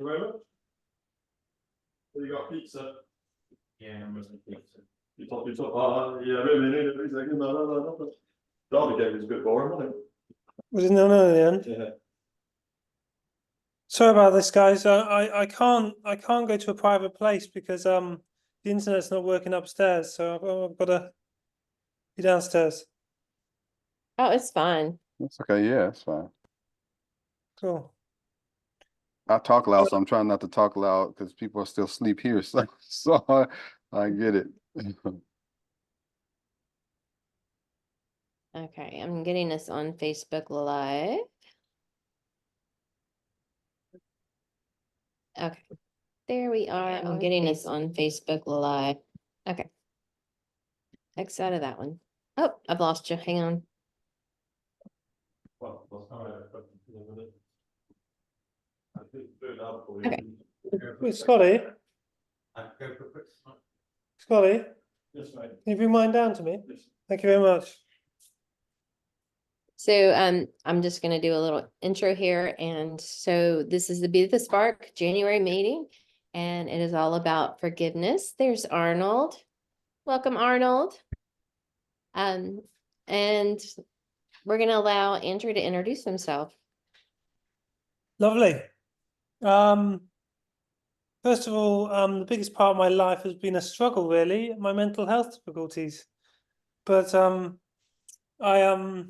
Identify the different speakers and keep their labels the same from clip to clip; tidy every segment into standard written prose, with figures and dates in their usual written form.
Speaker 1: you very much. You got pizza? Yeah, I'm missing pizza. You top, yeah, really, second, no. Derby game is a bit boring, wasn't it?
Speaker 2: Was it 0-0 in the end?
Speaker 1: Yeah.
Speaker 2: Sorry about this, guys. I can't go to a private place because the internet's not working upstairs, so I've got to be downstairs.
Speaker 3: Oh, it's fine.
Speaker 4: That's okay. Yeah, it's fine.
Speaker 2: Cool.
Speaker 4: I talk loud, so I'm trying not to talk loud because people are still asleep here. So I get it.
Speaker 3: Okay, I'm getting us on Facebook Live. Okay, there we are. I'm getting us on Facebook Live. Okay. X out of that one. Oh, I've lost you. Hang on. Okay.
Speaker 2: Wait, Scotty. Scotty,
Speaker 1: Yes, mate.
Speaker 2: can you bring mine down to me?
Speaker 1: Yes.
Speaker 2: Thank you very much.
Speaker 3: So I'm just going to do a little intro here. And so this is the Be the Spark January meeting, and it is all about forgiveness. There's Arnold. Welcome, Arnold. And we're going to allow Andrew to introduce himself.
Speaker 2: Lovely. First of all, the biggest part of my life has been a struggle, really, my mental health difficulties. But I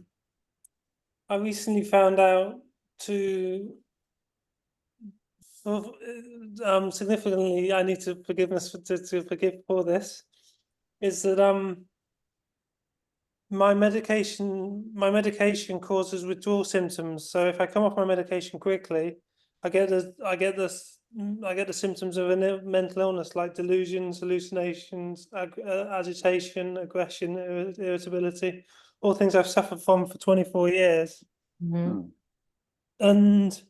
Speaker 2: recently found out significantly I need to forgive for this, is that my medication causes withdrawal symptoms. So if I come off my medication quickly, I get the symptoms of a mental illness like delusions, hallucinations, agitation, aggression, irritability, all things I've suffered from for 24 years.
Speaker 3: Mhm.
Speaker 2: And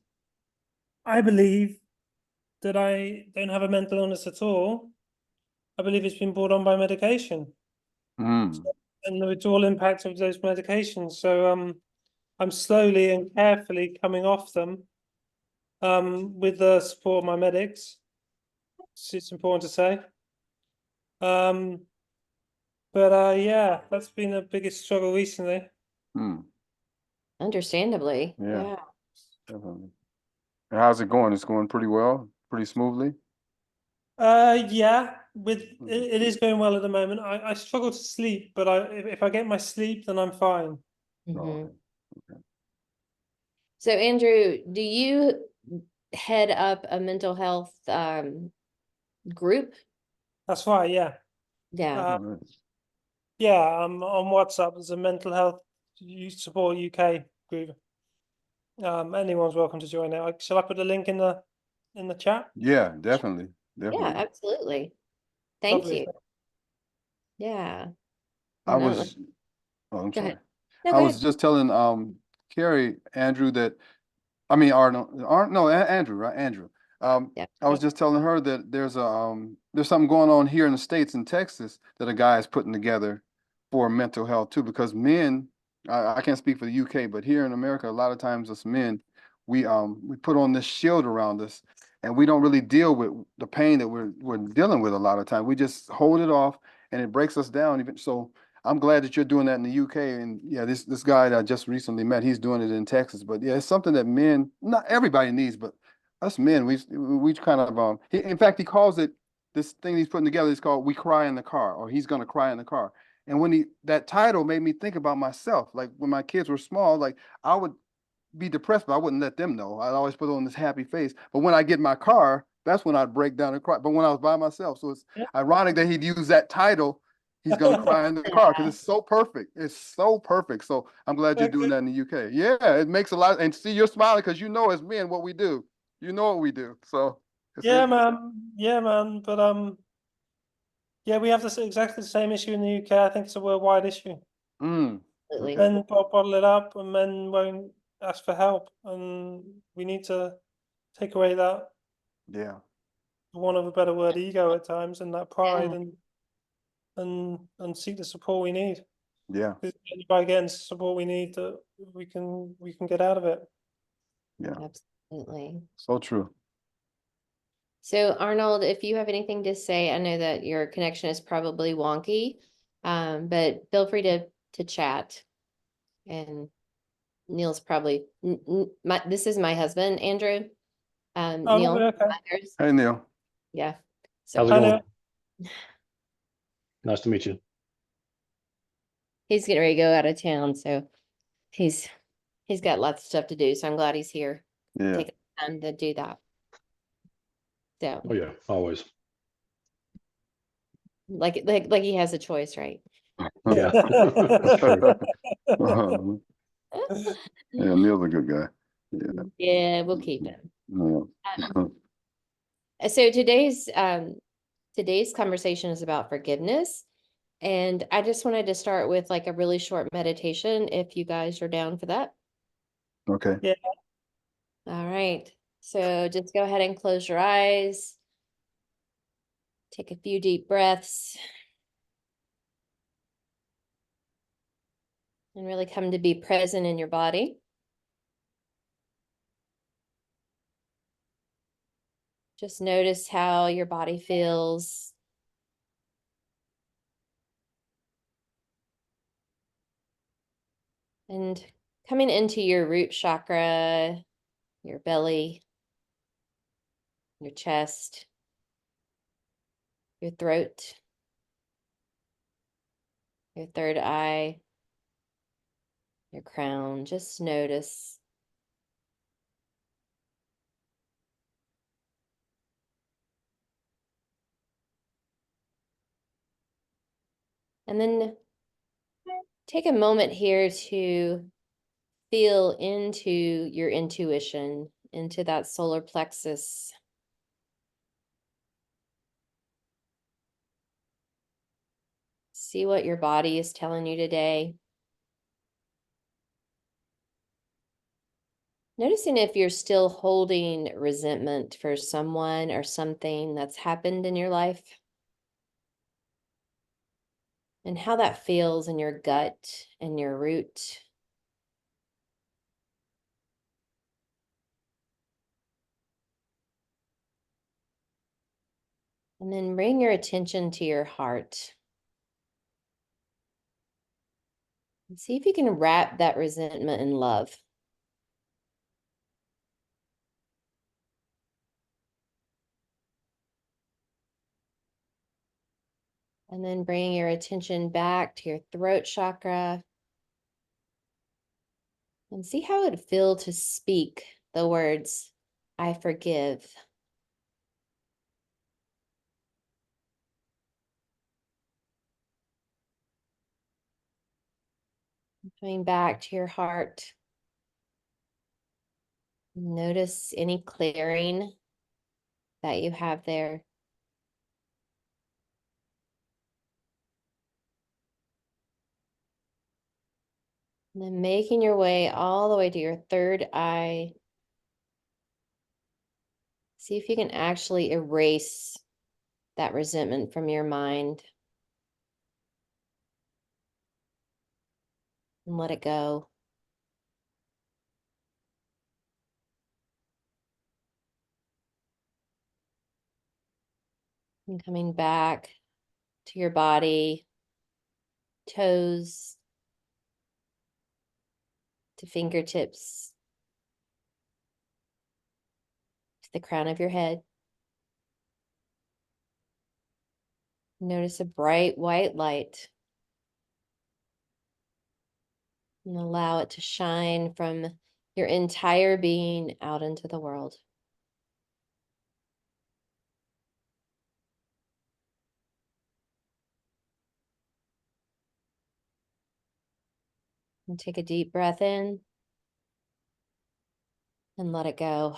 Speaker 2: I believe that I don't have a mental illness at all. I believe it's been brought on by medication and the withdrawal impact of those medications. So I'm slowly and carefully coming off them with the support of my medics. It's important to say. But yeah, that's been the biggest struggle recently.
Speaker 3: Understandably.
Speaker 4: Yeah.
Speaker 3: Yeah.
Speaker 4: Definitely. And how's it going? It's going pretty well, pretty smoothly.
Speaker 2: Yeah, it is going well at the moment. I struggle to sleep, but if I get my sleep, then I'm fine.
Speaker 3: Mhm.
Speaker 4: Okay.
Speaker 3: So Andrew, do you head up a mental health group?
Speaker 2: That's right. Yeah.
Speaker 3: Yeah.
Speaker 2: Yeah. On WhatsApp. There's a mental health support UK group. Anyone's welcome to join it. Shall I put the link in the chat?
Speaker 4: Yeah, definitely.
Speaker 3: Yeah,
Speaker 4: Definitely.
Speaker 3: absolutely. Thank
Speaker 2: Lovely.
Speaker 3: you. Yeah.
Speaker 4: I
Speaker 3: And
Speaker 4: was I'm
Speaker 3: go
Speaker 4: sorry.
Speaker 3: ahead. No,
Speaker 4: I
Speaker 3: go
Speaker 4: was
Speaker 3: ahead.
Speaker 4: just telling Carrie, Andrew, that Andrew, right? Andrew.
Speaker 3: Yeah.
Speaker 4: I was just telling her that there's something going on here in the States, in Texas, that a guy is putting together for mental health too, because men, I can't speak for the UK, but here in America, a lot of times us men, we put on this shield around us and we don't really deal with the pain that we're dealing with a lot of time. We just hold it off and it breaks us down. Even so, I'm glad that you're doing that in the UK. And yeah, this guy that I just recently met, he's doing it in Texas. But yeah, it's something that men, not everybody needs, but us men, we kind of in fact, he calls it, this thing he's putting together is called "We Cry in the Car," or "He's Gonna Cry in the Car." And when that title made me think about myself. Like when my kids were small, like I would be depressed, but I wouldn't let them know. I'd always put on this happy face. But when I get in my car, that's when I'd break down and cry. But when I was by myself, so it's ironic that he'd use that title. He's gonna cry in the car because it's so perfect. It's so perfect. So I'm glad you're doing that in the UK. Yeah, it makes a lot. And see, you're smiling because you know as men what we do. You know what we do. So
Speaker 2: yeah, man. Yeah, man. But yeah, we have this exactly the same issue in the UK. I think it's a worldwide issue.
Speaker 3: Absolutely.
Speaker 2: Men bottle it up, and men won't ask for help, and we need to take away that, for want of a better word, ego at times, and that pride, and seek the support we need.
Speaker 4: Yeah.
Speaker 2: By getting the support we need, that we can get out of it.
Speaker 4: Yeah.
Speaker 3: Absolutely.
Speaker 4: So true.
Speaker 3: So Arnold, if you have anything to say, I know that your connection is probably wonky, but feel free to chat. And Neil's probably, this is my husband, Andrew.
Speaker 2: Oh,
Speaker 3: Neil,
Speaker 2: okay.
Speaker 3: others.
Speaker 4: Hey, Neil.
Speaker 3: Yeah.
Speaker 5: How's
Speaker 3: So
Speaker 5: it
Speaker 2: I know.
Speaker 5: going? Nice to meet you.
Speaker 3: he's getting ready to go out of town, so he's got lots of stuff to do. So I'm glad he's here.
Speaker 4: Yeah.
Speaker 3: Take the time to do that. So
Speaker 5: Oh yeah, always.
Speaker 3: like he has a choice, right?
Speaker 5: Yeah, that's true.
Speaker 4: Yeah, Neil's a good guy. Yeah.
Speaker 3: Yeah, we'll keep him.
Speaker 4: Yeah.
Speaker 3: So today's conversation is about forgiveness. And I just wanted to start with like a really short meditation if you guys are down for that.
Speaker 4: Okay.
Speaker 3: All right. So just go ahead and close your eyes. Take a few deep breaths. And really come to be present in your body. Just notice how your body feels. And coming into your root chakra, your belly, your chest, your throat, your third eye, your crown. Just notice. And then take a moment here to feel into your intuition, into that solar plexus. See what your body is telling you today. Noticing if you're still holding resentment for someone or something that's happened in your life. And how that feels in your gut and your root. And then bring your attention to your heart. And see if you can wrap that resentment in love. And then bring your attention back to your throat chakra. And see how it would feel to speak the words, I forgive. Coming back to your heart. Notice any clearing that you have there. And then making your way all the way to your third eye. See if you can actually erase that resentment from your mind. And let it go. And coming back to your body, toes to fingertips, to the crown of your head. Notice a bright white light. And allow it to shine from your entire being out into the world. And take a deep breath in and let it go.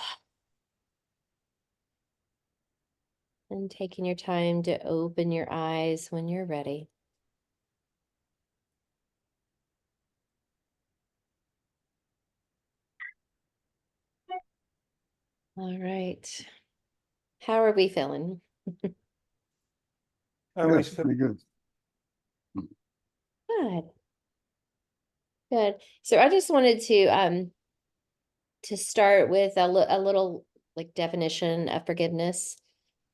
Speaker 3: And taking your time to open your eyes when you're ready. All right. How are we feeling?
Speaker 2: I always
Speaker 4: Good.
Speaker 2: feel
Speaker 4: Pretty good.
Speaker 3: Good. Good. So I just wanted to start with a little like definition of forgiveness.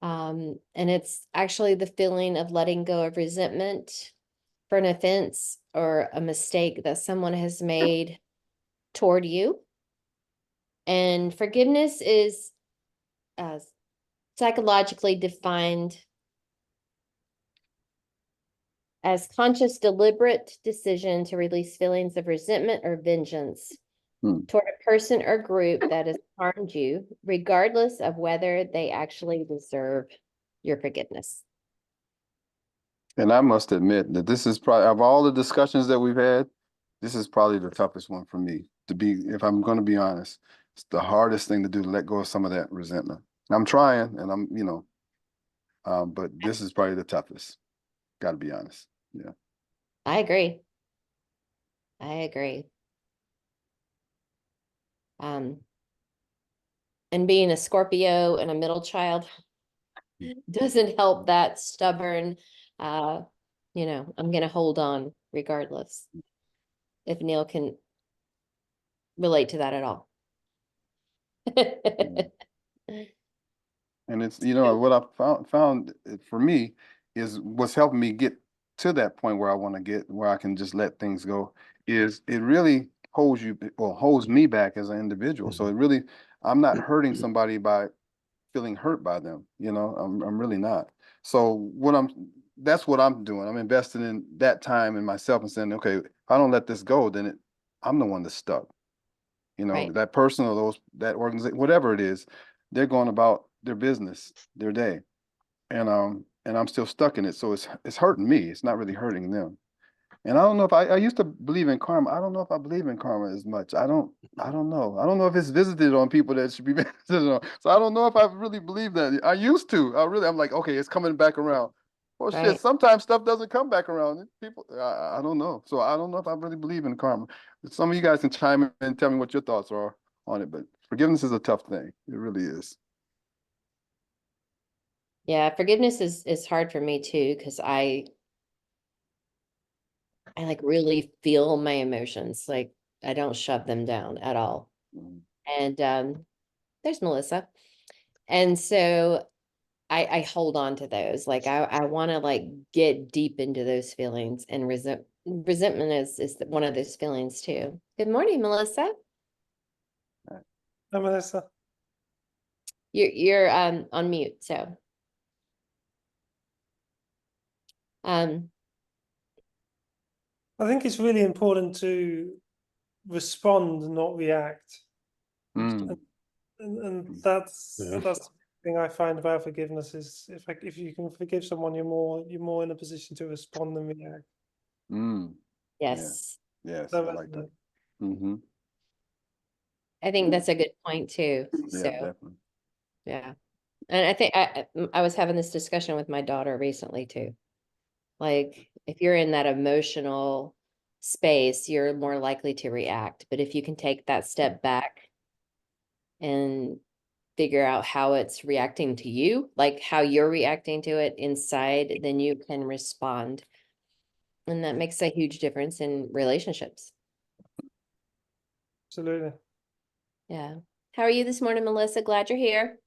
Speaker 3: And it's actually the feeling of letting go of resentment for an offense or a mistake that someone has made toward you. And forgiveness is psychologically defined as conscious, deliberate decision to release feelings of resentment or vengeance toward a person or group that has harmed you, regardless of whether they actually deserve your forgiveness.
Speaker 4: And I must admit that this is probably, of all the discussions that we've had, this is probably the toughest one for me to be, if I'm going to be honest. It's the hardest thing to do, to let go of some of that resentment. I'm trying, and I'm, but this is probably the toughest. Got to be honest. Yeah.
Speaker 3: I agree. I agree. And being a Scorpio and a middle child doesn't help that stubborn, I'm going to hold on regardless. If Neil can relate to that at all.
Speaker 4: And it's, what I found for me is what's helping me get to that point where I want to get, where I can just let things go, is it really holds you, or holds me back as an individual. So it really, I'm not hurting somebody by feeling hurt by them. I'm really not. So that's what I'm doing. I'm investing in that time in myself and saying, okay, if I don't let this go, then I'm the one that's stuck.
Speaker 3: Right.
Speaker 4: That person or that organization, whatever it is, they're going about their business, their day. And I'm still stuck in it. So it's hurting me. It's not really hurting them. And I don't know if I used to believe in karma. I don't know if I believe in karma as much. I don't know. I don't know if it's visited on people that should be visited on. So I don't know if I really believe that. I used to. I'm like, okay, it's coming back around. Well,
Speaker 3: Right.
Speaker 4: shit, sometimes stuff doesn't come back around. People, I don't know. So I don't know if I really believe in karma. Some of you guys can chime in and tell me what your thoughts are on it. But forgiveness is a tough thing. It really is.
Speaker 3: Yeah, forgiveness is hard for me too, because I like really feel my emotions. Like I don't shove them down at all.
Speaker 4: Mhm.
Speaker 3: And there's Melissa. And so I hold on to those. Like I want to like get deep into those feelings, and resentment is one of those feelings too. Good morning, Melissa.
Speaker 2: Hi, Melissa.
Speaker 3: You're on mute, so
Speaker 2: I think it's really important to respond and not react.
Speaker 4: Mm.
Speaker 2: And that's
Speaker 5: Yeah.
Speaker 2: that's the thing I find about forgiveness is if you can forgive someone, you're more in a position to respond than react.
Speaker 4: Mm.
Speaker 3: yes.
Speaker 4: Yes,
Speaker 2: So,
Speaker 4: I like that. Mm-hmm.
Speaker 3: I think that's a good point too.
Speaker 4: Yeah,
Speaker 3: So
Speaker 4: definitely.
Speaker 3: yeah. And I think I was having this discussion with my daughter recently too. Like if you're in that emotional space, you're more likely to react. But if you can take that step back and figure out how it's reacting to you, like how you're reacting to it inside, then you can respond. And that makes a huge difference in relationships.
Speaker 2: absolutely.
Speaker 3: Yeah. How are you this morning, Melissa? Glad you're here.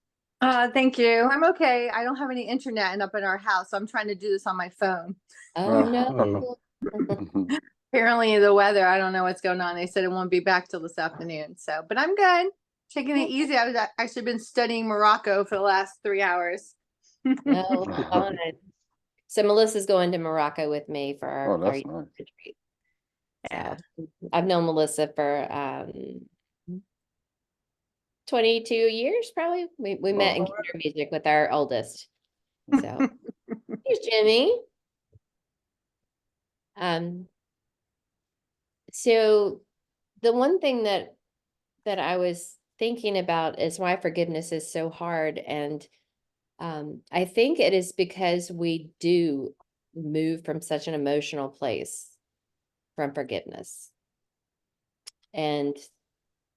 Speaker 6: Thank you. I'm okay. I don't have any internet up in our house, so I'm trying to do this on my phone.
Speaker 3: Oh,
Speaker 4: Oh.
Speaker 3: no.
Speaker 6: Apparently the weather, I don't know what's going on. They said it won't be back till this afternoon. So, but I'm good. Taking it easy. I was actually been studying Morocco for the last 3 hours.
Speaker 3: Oh, fun. So Melissa's going to Morocco with me for
Speaker 4: Oh,
Speaker 3: our
Speaker 4: that's nice.
Speaker 3: retreat.
Speaker 6: Yeah.
Speaker 3: So I've known Melissa for 22 years, probably. We met in
Speaker 4: Wow.
Speaker 3: computer music with our oldest. So here's Jimmy. So the one thing that I was thinking about is why forgiveness is so hard. And I think it is because we do move from such an emotional place from forgiveness. And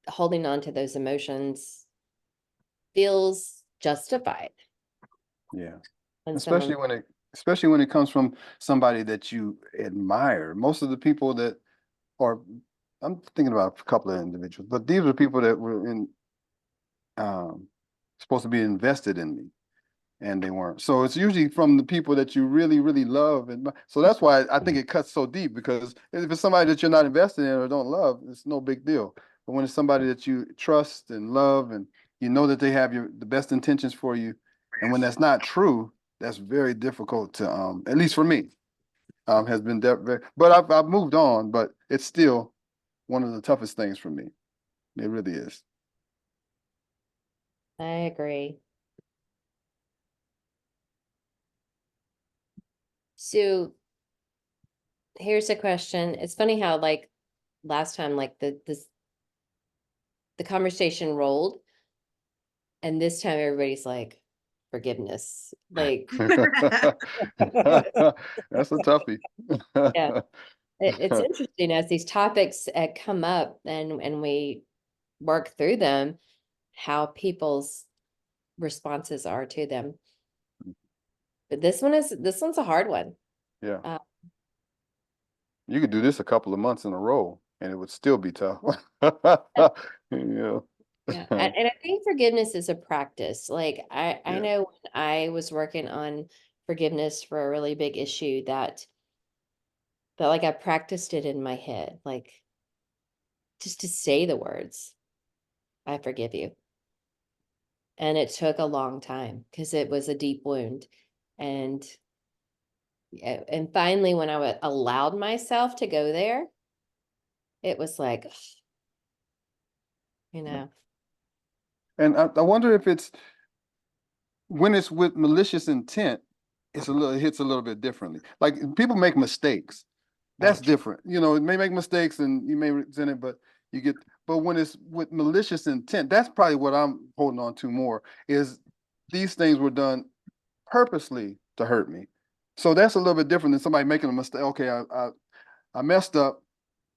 Speaker 3: holding on to those emotions feels justified.
Speaker 4: Yeah.
Speaker 3: When
Speaker 4: Especially
Speaker 3: someone,
Speaker 4: when it comes from somebody that you admire. Most of the people that are, I'm thinking about a couple of individuals, but these are people that were supposed to be invested in me. and they weren't. So it's usually from the people that you really, really love. And so that's why I think it cuts so deep, because if it's somebody that you're not invested in or don't love, it's no big deal. But when it's somebody that you trust and love, and you know that they have the best intentions for you, and when that's not true, that's very difficult to, at least for me, has been very, but I've moved on, but it's still one of the toughest things for me. It really is.
Speaker 3: I agree. So here's a question. It's funny how like last time, like the conversation rolled, and this time everybody's like, forgiveness. Like,
Speaker 4: That's a toughie.
Speaker 3: Yeah. It's interesting as these topics come up and we work through them, how people's responses are to them. But this one's a hard one.
Speaker 4: Yeah. You could do this a couple of months in a row and it would still be tough. Yeah.
Speaker 3: Yeah, and I think forgiveness is a practice. Like I
Speaker 4: Yeah.
Speaker 3: know when I was working on forgiveness for a really big issue that like I practiced it in my head, like just to say the words, I forgive you. And it took a long time because it was a deep wound. And finally, when I allowed myself to go there, it was like, you know.
Speaker 4: And I wonder if it's when it's with malicious intent, it hits a little bit differently. Like people make mistakes. That's different. You know, it may make mistakes and you may resent it, but when it's with malicious intent, that's probably what I'm holding on to more, is these things were done purposely to hurt me. So that's a little bit different than somebody making a mistake. Okay, I messed up.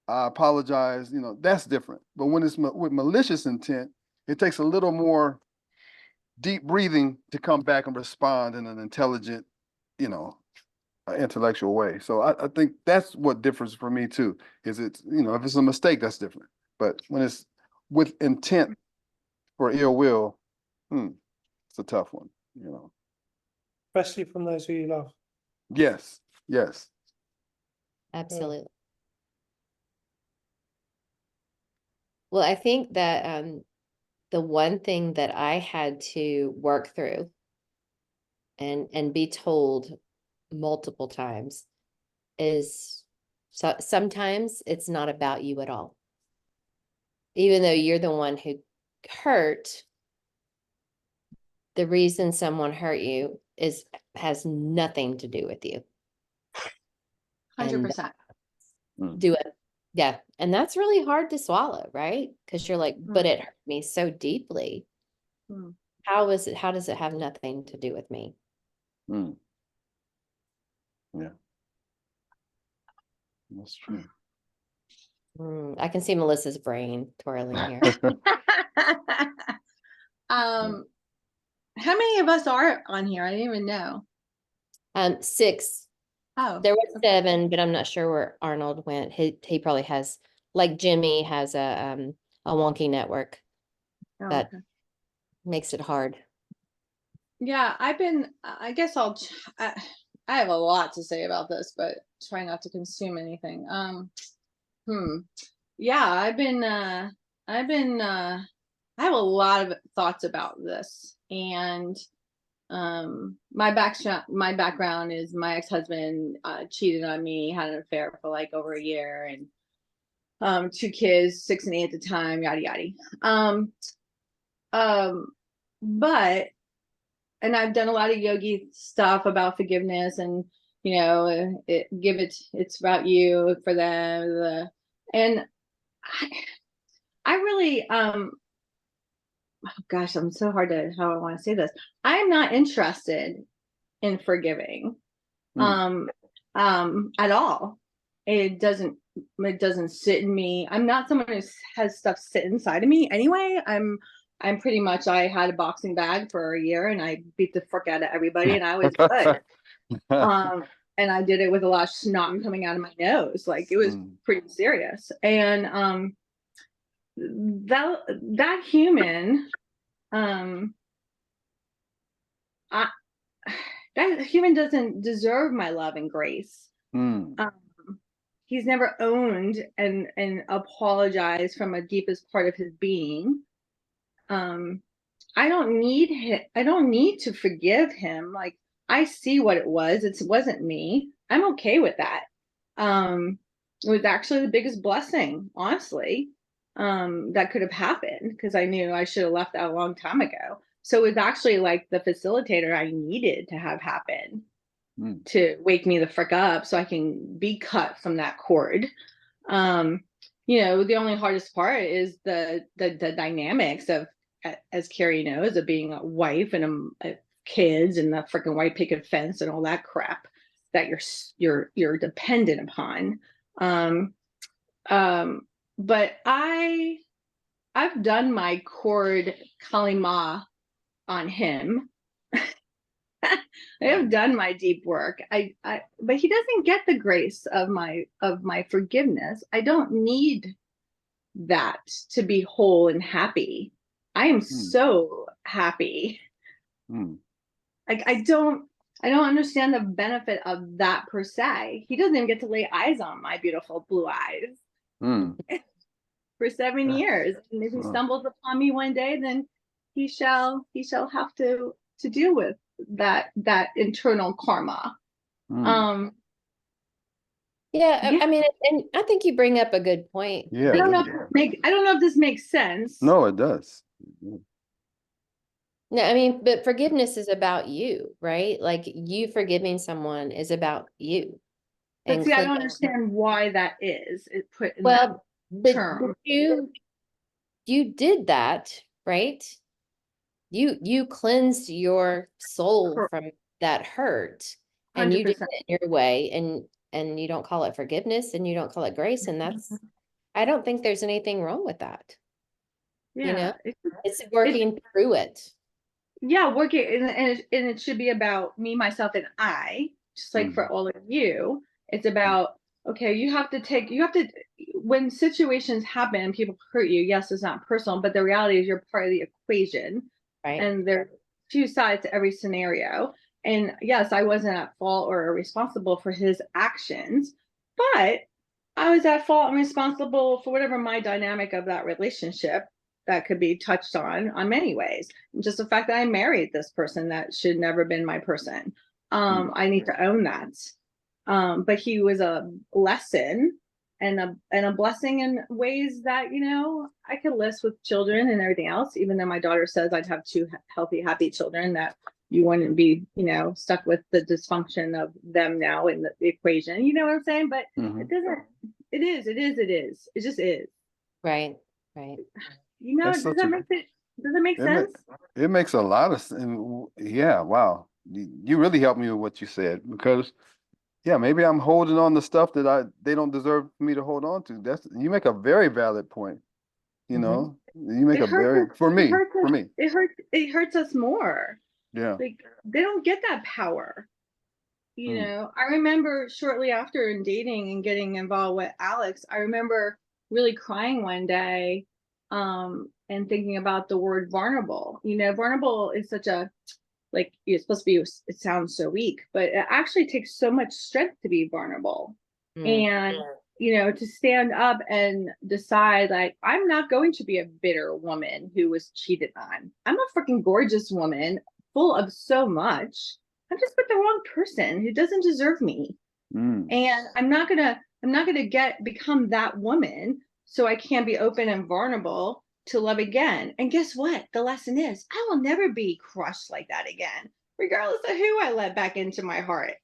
Speaker 4: I apologize. You know, that's different. But when it's with malicious intent, it takes a little more deep breathing to come back and respond in an intelligent, you know, intellectual way. So I think that's what differs for me too, is it's, you know, if it's a mistake, that's different. But when it's with intent for ill will, it's a tough one, you know.
Speaker 2: Especially from those who you love.
Speaker 4: Yes, yes.
Speaker 3: Absolutely. Well, I think that the one thing that I had to work through and be told multiple times is sometimes it's not about you at all. Even though you're the one who hurt, the reason someone hurt you has nothing to do with you.
Speaker 6: 100%.
Speaker 3: Do it. Yeah. And that's really hard to swallow, right? Because you're like, but it hurt me so deeply. How does it have nothing to do with me?
Speaker 4: Yeah. That's true.
Speaker 3: I can see Melissa's brain twirling here.
Speaker 6: How many of us are on here? I didn't even know.
Speaker 3: 6.
Speaker 6: Oh,
Speaker 3: There was 7, but I'm not sure where Arnold went. He probably has, like Jimmy has a wonky network that
Speaker 6: okay.
Speaker 3: makes it hard.
Speaker 6: Yeah, I guess I have a lot to say about this, but try not to consume anything. Yeah, I have a lot of thoughts about this, and my background is my ex-husband cheated on me, had an affair for like over a year, and 2 kids, 6 and 8 at the time, yada yada. But and I've done a lot of yogi stuff about forgiveness, and you know, it's about you for them, and I really oh gosh, I'm so hard to how I want to say this. I'm not interested in forgiving at all. It doesn't sit in me. I'm not someone who has stuff sit inside of me anyway. I'm pretty much, I had a boxing bag for a year and I beat the frick out of everybody and I was good. And I did it with a lot of snot coming out of my nose. Like it was pretty serious. And that human, that human doesn't deserve my love and grace.
Speaker 4: Mm.
Speaker 6: He's never owned and apologized from a deepest part of his being. I don't need to forgive him. Like, I see what it was. It wasn't me. I'm okay with that. It was actually the biggest blessing, honestly, that could have happened, because I knew I should have left that a long time ago. So it was actually like the facilitator I needed to have happen to wake me the frick up so I can be cut from that cord. You know, the only hardest part is the dynamics of, as Carrie knows, of being a wife and kids and the freaking white picket fence and all that crap that you're dependent upon. But I've done my cord kalima on him. I have done my deep work. But he doesn't get the grace of my forgiveness. I don't need that to be whole and happy. I am so happy. Like, I don't understand the benefit of that per se. He doesn't even get to lay eyes on my beautiful blue eyes for 7 years. And if he stumbles upon me one day, then he shall have to deal with that internal karma.
Speaker 3: Yeah, I mean, and I think you bring up a good point.
Speaker 4: Yeah.
Speaker 6: I don't know if this makes sense.
Speaker 4: No, it does.
Speaker 3: No, I mean, but forgiveness is about you, right? Like, you forgiving someone is about you.
Speaker 6: But see, I don't
Speaker 3: cleaning-
Speaker 6: understand why that is. It put in
Speaker 3: Well,
Speaker 6: that term.
Speaker 3: but you did that, right? You cleansed your soul from that hurt, and you did
Speaker 6: 100%.
Speaker 3: it your way, and you don't call it forgiveness, and you don't call it grace, and that's, I don't think there's anything wrong with that.
Speaker 6: Yeah,
Speaker 3: You know, it's working through it.
Speaker 6: yeah, working, and it should be about me, myself, and I. Just like for all of you, it's about, okay, you have to, when situations happen and people hurt you, yes, it's not personal, but the reality is you're part of the equation,
Speaker 3: Right.
Speaker 6: and there are two sides to every scenario. And yes, I wasn't at fault or responsible for his actions, but I was at fault and responsible for whatever my dynamic of that relationship that could be touched on many ways. Just the fact that I married this person that should never been my person. I need to own that. But he was a lesson and a blessing in ways that, you know, I could list with children and everything else, even though my daughter says I'd have 2 healthy, happy children, that you wouldn't be, you know, stuck with the dysfunction of them now in the equation. You know what I'm saying? But it doesn't, it is. It just is.
Speaker 3: Right.
Speaker 6: You know, does that make sense?
Speaker 4: It makes a lot of sense. Yeah, wow. You really helped me with what you said, because yeah, maybe I'm holding on to stuff that they don't deserve me to hold on to. You make a very valid point. You know, you make for me.
Speaker 6: It hurts us more.
Speaker 4: Yeah.
Speaker 6: Like, they don't get that power. You know, I remember shortly after in dating and getting involved with Alex, I remember really crying one day, and thinking about the word vulnerable. You know, vulnerable is such a, like, you're supposed to be, it sounds so weak, but it actually takes so much strength to be vulnerable. And, you know, to stand up and decide, like, I'm not going to be a bitter woman who was cheated on. I'm a freaking gorgeous woman full of so much. I'm just with the wrong person who doesn't deserve me. And I'm not gonna become that woman, so I can't be open and vulnerable to love again. And guess what? The lesson is, I will never be crushed like that again, regardless of who I let back into my heart.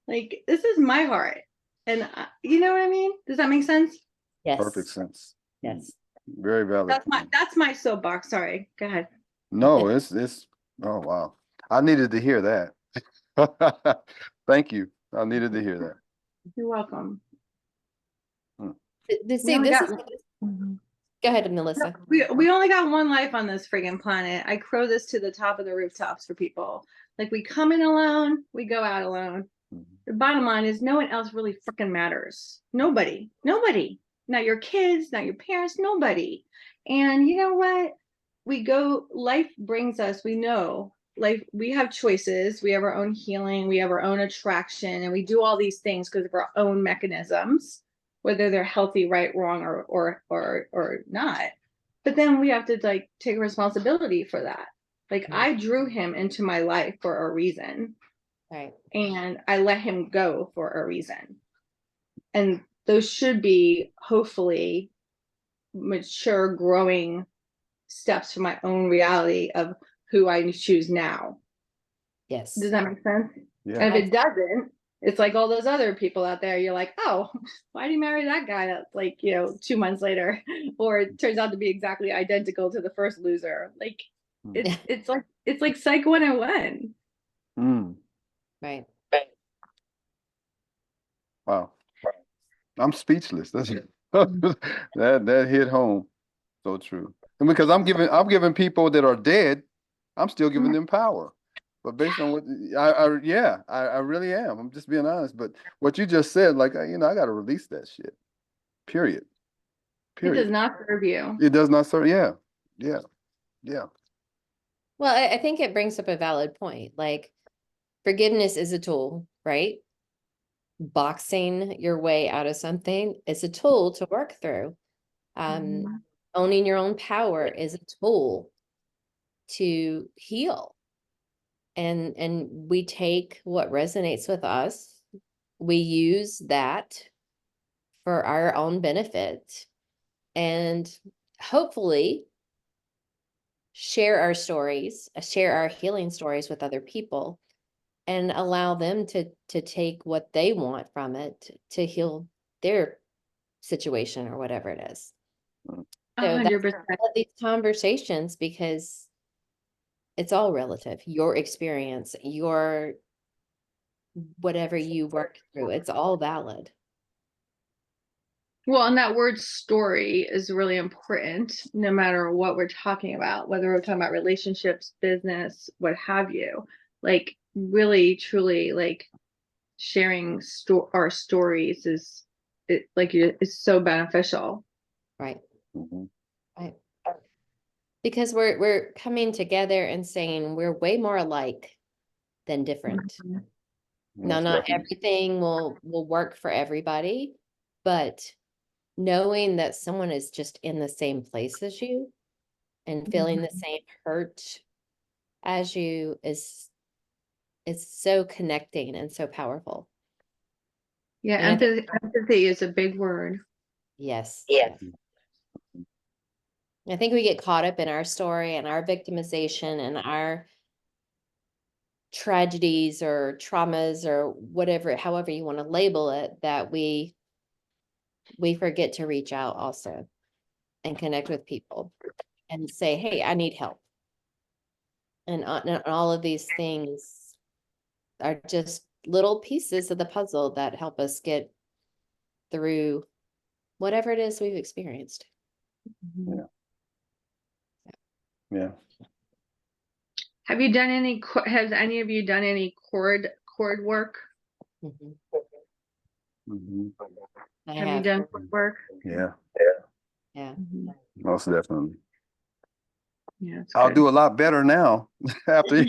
Speaker 6: Like, this is my heart. And you know what I mean? Does that make sense?
Speaker 3: Yes.
Speaker 4: Perfect sense.
Speaker 3: Yes.
Speaker 4: Very valid.
Speaker 6: That's my soapbox. Sorry. Go ahead.
Speaker 4: No, it's oh wow. I needed to hear that. Thank you. I needed to hear that.
Speaker 6: You're welcome.
Speaker 3: Go ahead, Melissa.
Speaker 6: We only got one life on this friggin' planet. I crow this to the top of the rooftops for people. Like, we come in alone, we go out alone. The bottom line is, no one else really freaking matters. Nobody. Not your kids, not your parents, nobody. And you know what? Life brings us, we know, like we have choices, we have our own healing, we have our own attraction, and we do all these things because of our own mechanisms, whether they're healthy, right, wrong, or not. But then we have to like take responsibility for that. Like I drew him into my life for a reason,
Speaker 3: Right.
Speaker 6: and I let him go for a reason. And those should be hopefully mature, growing steps for my own reality of who I choose now.
Speaker 3: Yes.
Speaker 6: Does that make sense?
Speaker 4: Yeah.
Speaker 6: And if it doesn't, it's like all those other people out there. You're like, oh, why did you marry that guy? That's like, 2 months later, or it turns out to be exactly identical to the first loser. Like it's like Psych 101.
Speaker 4: Mm.
Speaker 3: Right.
Speaker 4: Wow. I'm speechless. That's that hit home. So true. And because I'm giving people that are dead, I'm still giving them power. But based on what I really am. I'm just being honest. But what you just said, like, I got to release that shit. Period.
Speaker 6: It does not serve you.
Speaker 4: It does not serve. Yeah. Yeah. Yeah.
Speaker 3: Well, I think it brings up a valid point. Like, forgiveness is a tool, right? Boxing your way out of something is a tool to work through. Owning your own power is a tool to heal. And we take what resonates with us, we use that for our own benefit, and hopefully share our stories, share our healing stories with other people, and allow them to take what they want from it to heal their situation or whatever it is. So that's
Speaker 6: 100%.
Speaker 3: why I love these conversations, because it's all relative. Your experience, your whatever you work through, it's all valid.
Speaker 6: Well, and that word story is really important no matter what we're talking about, whether we're talking about relationships, business, what have you. Like really, truly, like sharing our stories is so beneficial.
Speaker 3: Right.
Speaker 4: Mm-hmm.
Speaker 3: Right. Because we're coming together and saying we're way more alike than different. Now, not everything will work for everybody, but knowing that someone is just in the same place as you and feeling the same hurt as you is so connecting and so powerful.
Speaker 6: Yeah,
Speaker 3: And
Speaker 6: empathy is a big word.
Speaker 3: yes. Yes. I think we get caught up in our story and our victimization and our tragedies or traumas or whatever, however you want to label it, that we forget to reach out also and connect with people and say, hey, I need help. And all of these things are just little pieces of the puzzle that help us get through whatever it is we've experienced.
Speaker 4: Yeah. Yeah.
Speaker 6: Have you done any? Has any of you done any cord work?
Speaker 3: Mhm.
Speaker 4: Mm-hmm.
Speaker 3: I
Speaker 6: Have you
Speaker 3: have.
Speaker 6: done cord work?
Speaker 4: Yeah.
Speaker 3: Yeah.
Speaker 4: Most definitely.
Speaker 6: Yeah, it's
Speaker 4: I'll
Speaker 6: good.
Speaker 4: do a lot better now after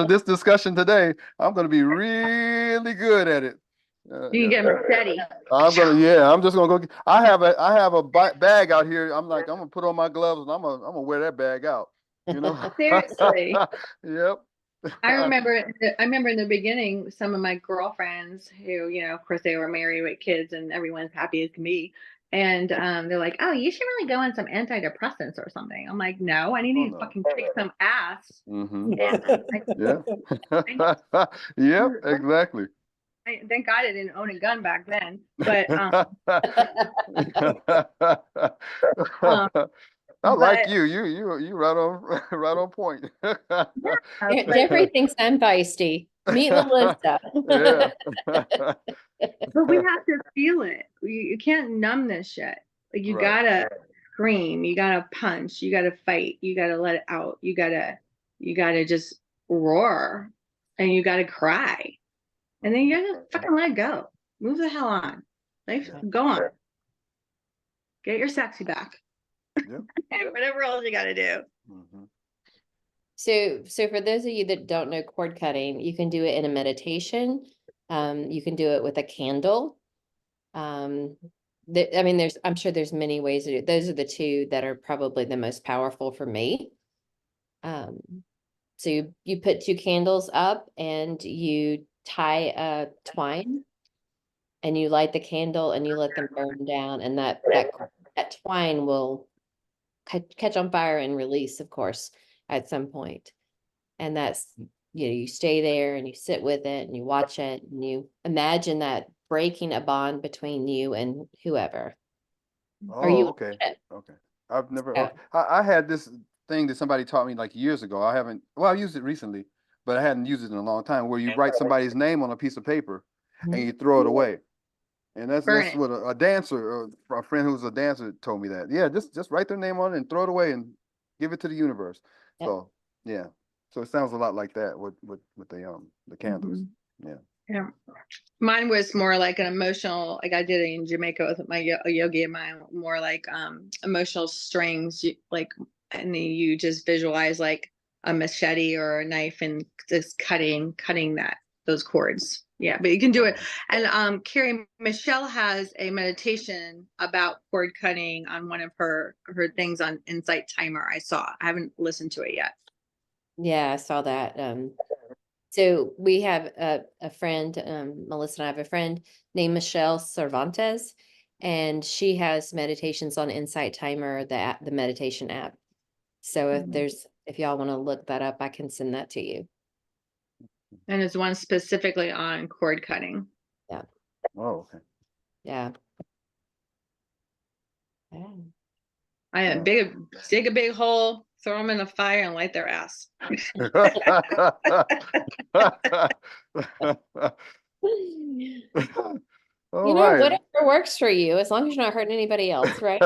Speaker 4: this discussion today. I'm going to be really good at it.
Speaker 6: You can get steady.
Speaker 4: I'm just gonna go. I have a bag out here. I'm gonna put on my gloves and I'm gonna wear that bag out.
Speaker 6: Seriously.
Speaker 4: Yep.
Speaker 6: I remember in the beginning, some of my girlfriends who, of course they were married with kids and everyone's happy as can be. And they're like, oh, you should really go on some antidepressants or something. I'm like, no, I need to fucking kick some ass.
Speaker 4: Mm-hmm. Yeah. Yep, exactly.
Speaker 6: Thank God I didn't own a gun back then. But
Speaker 4: I like you. You right on point.
Speaker 3: Jeffrey thinks I'm feisty. Meet Melissa.
Speaker 4: Yeah.
Speaker 6: But we have to feel it. You can't numb this shit. Like you gotta scream, you gotta punch, you gotta fight, you gotta let it out, you gotta just roar, and you gotta cry, and then you gotta fucking let go. Move the hell on. Life, go on. Get your sexy back.
Speaker 4: Yep.
Speaker 6: And whatever else you gotta do.
Speaker 4: Mm-hmm.
Speaker 3: So for those of you that don't know cord cutting, you can do it in a meditation. You can do it with a candle. I mean, I'm sure there's many ways to do it. Those are the two that are probably the most powerful for me. So you put two candles up and you tie a twine and you light the candle and you let them burn down, and that twine will catch on fire and release, of course, at some point. And that's, you stay there and you sit with it and you watch it and you imagine that breaking a bond between you and whoever. Or
Speaker 4: Oh,
Speaker 3: you
Speaker 4: okay, okay. I've never,
Speaker 3: So-
Speaker 4: okay. I had this thing that somebody taught me like years ago. I haven't, well, I used it recently, but I hadn't used it in a long time, where you write somebody's name on a piece of paper and you throw it away. And
Speaker 6: Burn
Speaker 4: that's
Speaker 6: it.
Speaker 4: what a dancer, or a friend who's a dancer told me that. Yeah, just write their name on it and throw it away and give it to the universe.
Speaker 3: Yep.
Speaker 4: So, yeah. So it sounds a lot like that with the candles.
Speaker 6: Mhm.
Speaker 4: Yeah.
Speaker 6: Yeah. Mine was more like an emotional, like I did it in Jamaica with my a yogi and mine, more like emotional strings, like, and then you just visualize like a machete or a knife and just cutting those cords. Yeah, but you can do it. And Carrie, Michelle has a meditation about cord cutting on one of her things on Insight Timer. I haven't listened to it yet.
Speaker 3: Yeah, I saw that. So we have a friend, Melissa and I have a friend named Michelle Cervantes, and she has meditations on Insight Timer, the meditation app. So
Speaker 6: Mhm.
Speaker 3: if y'all want to look that up, I can send that to you.
Speaker 6: And there's one specifically on cord cutting.
Speaker 4: Oh, okay.
Speaker 3: Yeah. Yeah.
Speaker 6: I dig a big hole, throw them in the fire and light their ass.
Speaker 4: All
Speaker 3: You know,
Speaker 4: right.
Speaker 3: whatever works for you, as long as you're not hurting anybody else, right?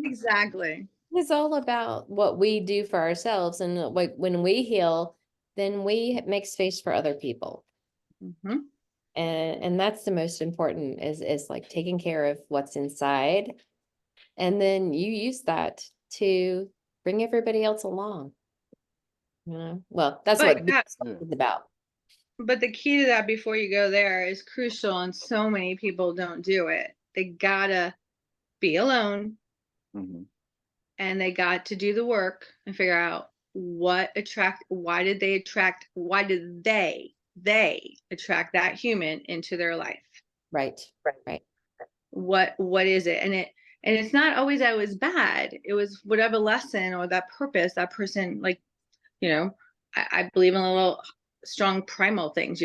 Speaker 6: Exactly.
Speaker 3: It's all about what we do for ourselves, and like when we heal, then we make space for other people.
Speaker 6: Mhm.
Speaker 3: And that's the most important, is like taking care of what's inside. And then you use that to bring everybody else along. Well, that's
Speaker 6: But
Speaker 3: what
Speaker 6: yeah,
Speaker 3: it's about.
Speaker 6: but the key to that before you go there is crucial, and so many people don't do it. They gotta be alone
Speaker 4: Mhm.
Speaker 6: and they got to do the work and figure out why did they attract that human into their life?
Speaker 3: Right.
Speaker 6: What is it? And it's not always that it was bad. It was whatever lesson or that purpose that person, like, I believe in a little strong primal things.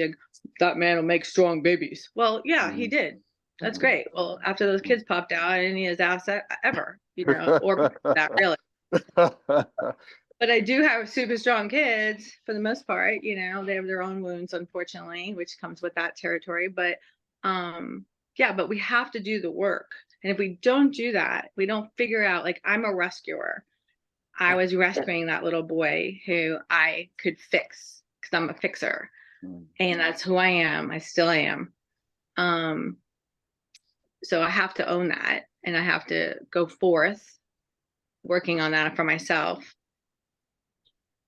Speaker 6: That man will make strong babies. Well, yeah, he
Speaker 4: Mhm.
Speaker 6: did. That's
Speaker 4: Mhm.
Speaker 6: great. Well, after those kids popped out, I didn't need his ass ever, or that really. But I do have super strong kids for the most part. They have their own wounds, unfortunately, which comes with that territory. But yeah, but we have to do the work. And if we don't do that, we don't figure out, like, I'm a rescuer. I was rescuing that little boy who I could fix because I'm a fixer.
Speaker 4: Mm.
Speaker 6: And that's who I am. I still am. So I have to own that, and I have to go forth working on that for myself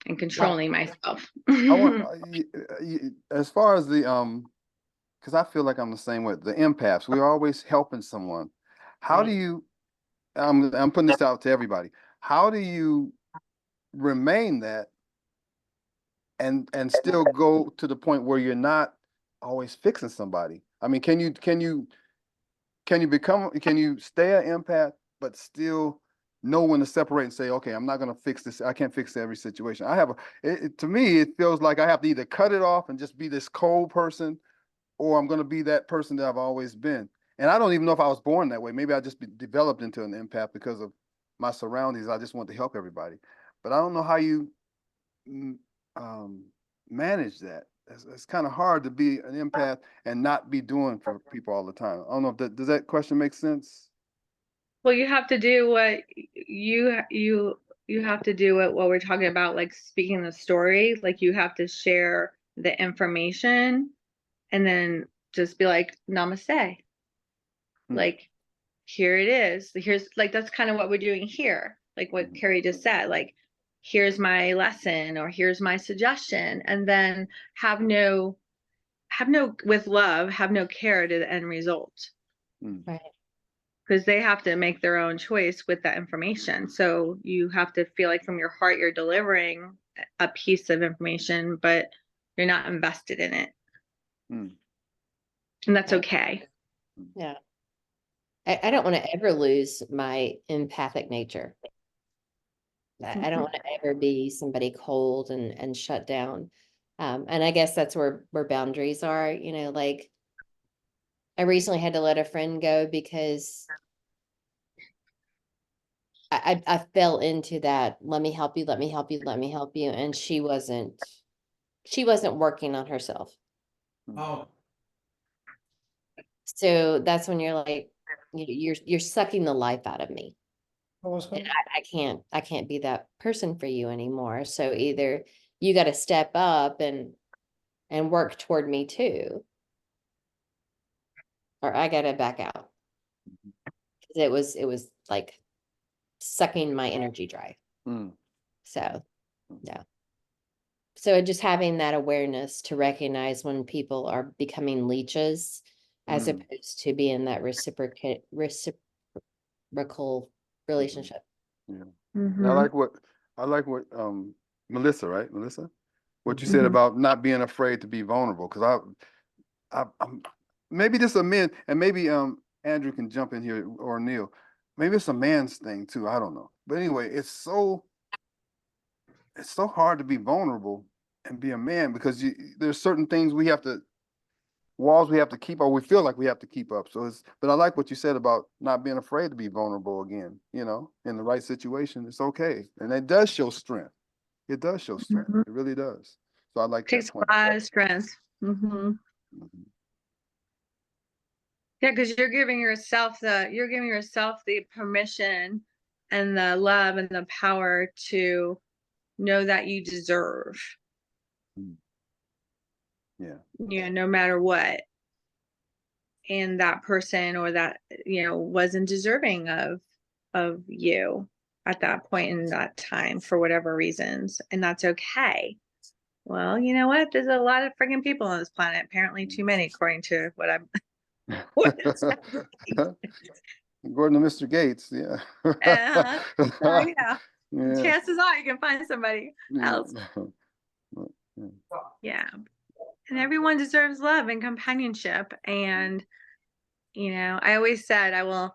Speaker 6: and controlling myself.
Speaker 4: I want, as far as the because I feel like I'm the same way. The empaths, we're always helping someone. How do you? I'm putting this out to everybody. How do you remain that and still go to the point where you're not always fixing somebody? I mean, can you stay an empath but still know when to separate and say, okay, I'm not going to fix this. I can't fix every situation. To me, it feels like I have to either cut it off and just be this cold person, or I'm going to be that person that I've always been. And I don't even know if I was born that way. Maybe I just developed into an empath because of my surroundings. I just want to help everybody. But I don't know how you manage that. It's kind of hard to be an empath and not be doing for people all the time. I don't know if does that question make sense?
Speaker 6: Well, you have to do what you have to do what we're talking about, like speaking the story. Like, you have to share the information and then just be like, namaste.
Speaker 4: Hmm.
Speaker 6: Like, here it is. Here's, like, that's kind of what we're doing here. Like what Carrie just said, like, here's my lesson or here's my suggestion, and then have no with love, have no care to the end result,
Speaker 3: Right.
Speaker 6: because they have to make their own choice with that information. So you have to feel like from your heart you're delivering a piece of information, but you're not invested in it.
Speaker 4: Mm.
Speaker 6: And that's
Speaker 3: Right.
Speaker 6: okay.
Speaker 3: Yeah. I don't want to ever lose my empathic nature. I don't want to ever be somebody cold and shut down. And I guess that's where boundaries are, you know, like I recently had to let a friend go because I fell into that, let me help you, let me help you, let me help you. And she wasn't working on herself.
Speaker 1: Oh,
Speaker 3: So that's when you're like, you're sucking the life out of me.
Speaker 2: Also,
Speaker 3: And I can't be that person for you anymore. So either you got to step up and work toward me too, or I got to back out. 'Cause it was like sucking my energy dry.
Speaker 4: Mm.
Speaker 3: So, yeah. So just having that awareness to recognize when people are becoming leeches as
Speaker 4: Mm.
Speaker 3: opposed to being that reciprocal relationship.
Speaker 4: Yeah.
Speaker 6: Mhm.
Speaker 4: I like what Melissa, right? Melissa? What you
Speaker 3: Mhm.
Speaker 4: said about not being afraid to be vulnerable. Because I'm maybe this a man, and maybe Andrew can jump in here, or Neil. Maybe it's a man's thing too. I don't know. But anyway, it's so hard to be vulnerable and be a man, because there's certain things walls we have to keep, or we feel like we have to keep up. So but I like what you said about not being afraid to be vulnerable again, in the right situation. It's okay. And it does show strength. It does show strength.
Speaker 6: Mhm.
Speaker 4: It really does. So I like that
Speaker 6: Takes a
Speaker 4: point.
Speaker 6: lot of strength.
Speaker 4: Mhm.
Speaker 6: Yeah, because you're giving yourself the permission and the love and the power to know that you deserve,
Speaker 4: Yeah.
Speaker 6: no matter what. And that person or that, wasn't deserving of you at that point in that time for whatever reasons. And that's okay. Well, you know what? There's a lot of freaking people on this planet. Apparently too many, according to what I'm
Speaker 4: According to Mr. Gates, yeah.
Speaker 6: So,
Speaker 4: Yeah.
Speaker 6: chances are you can find somebody else. Yeah. And everyone deserves love and companionship. And, I always said I will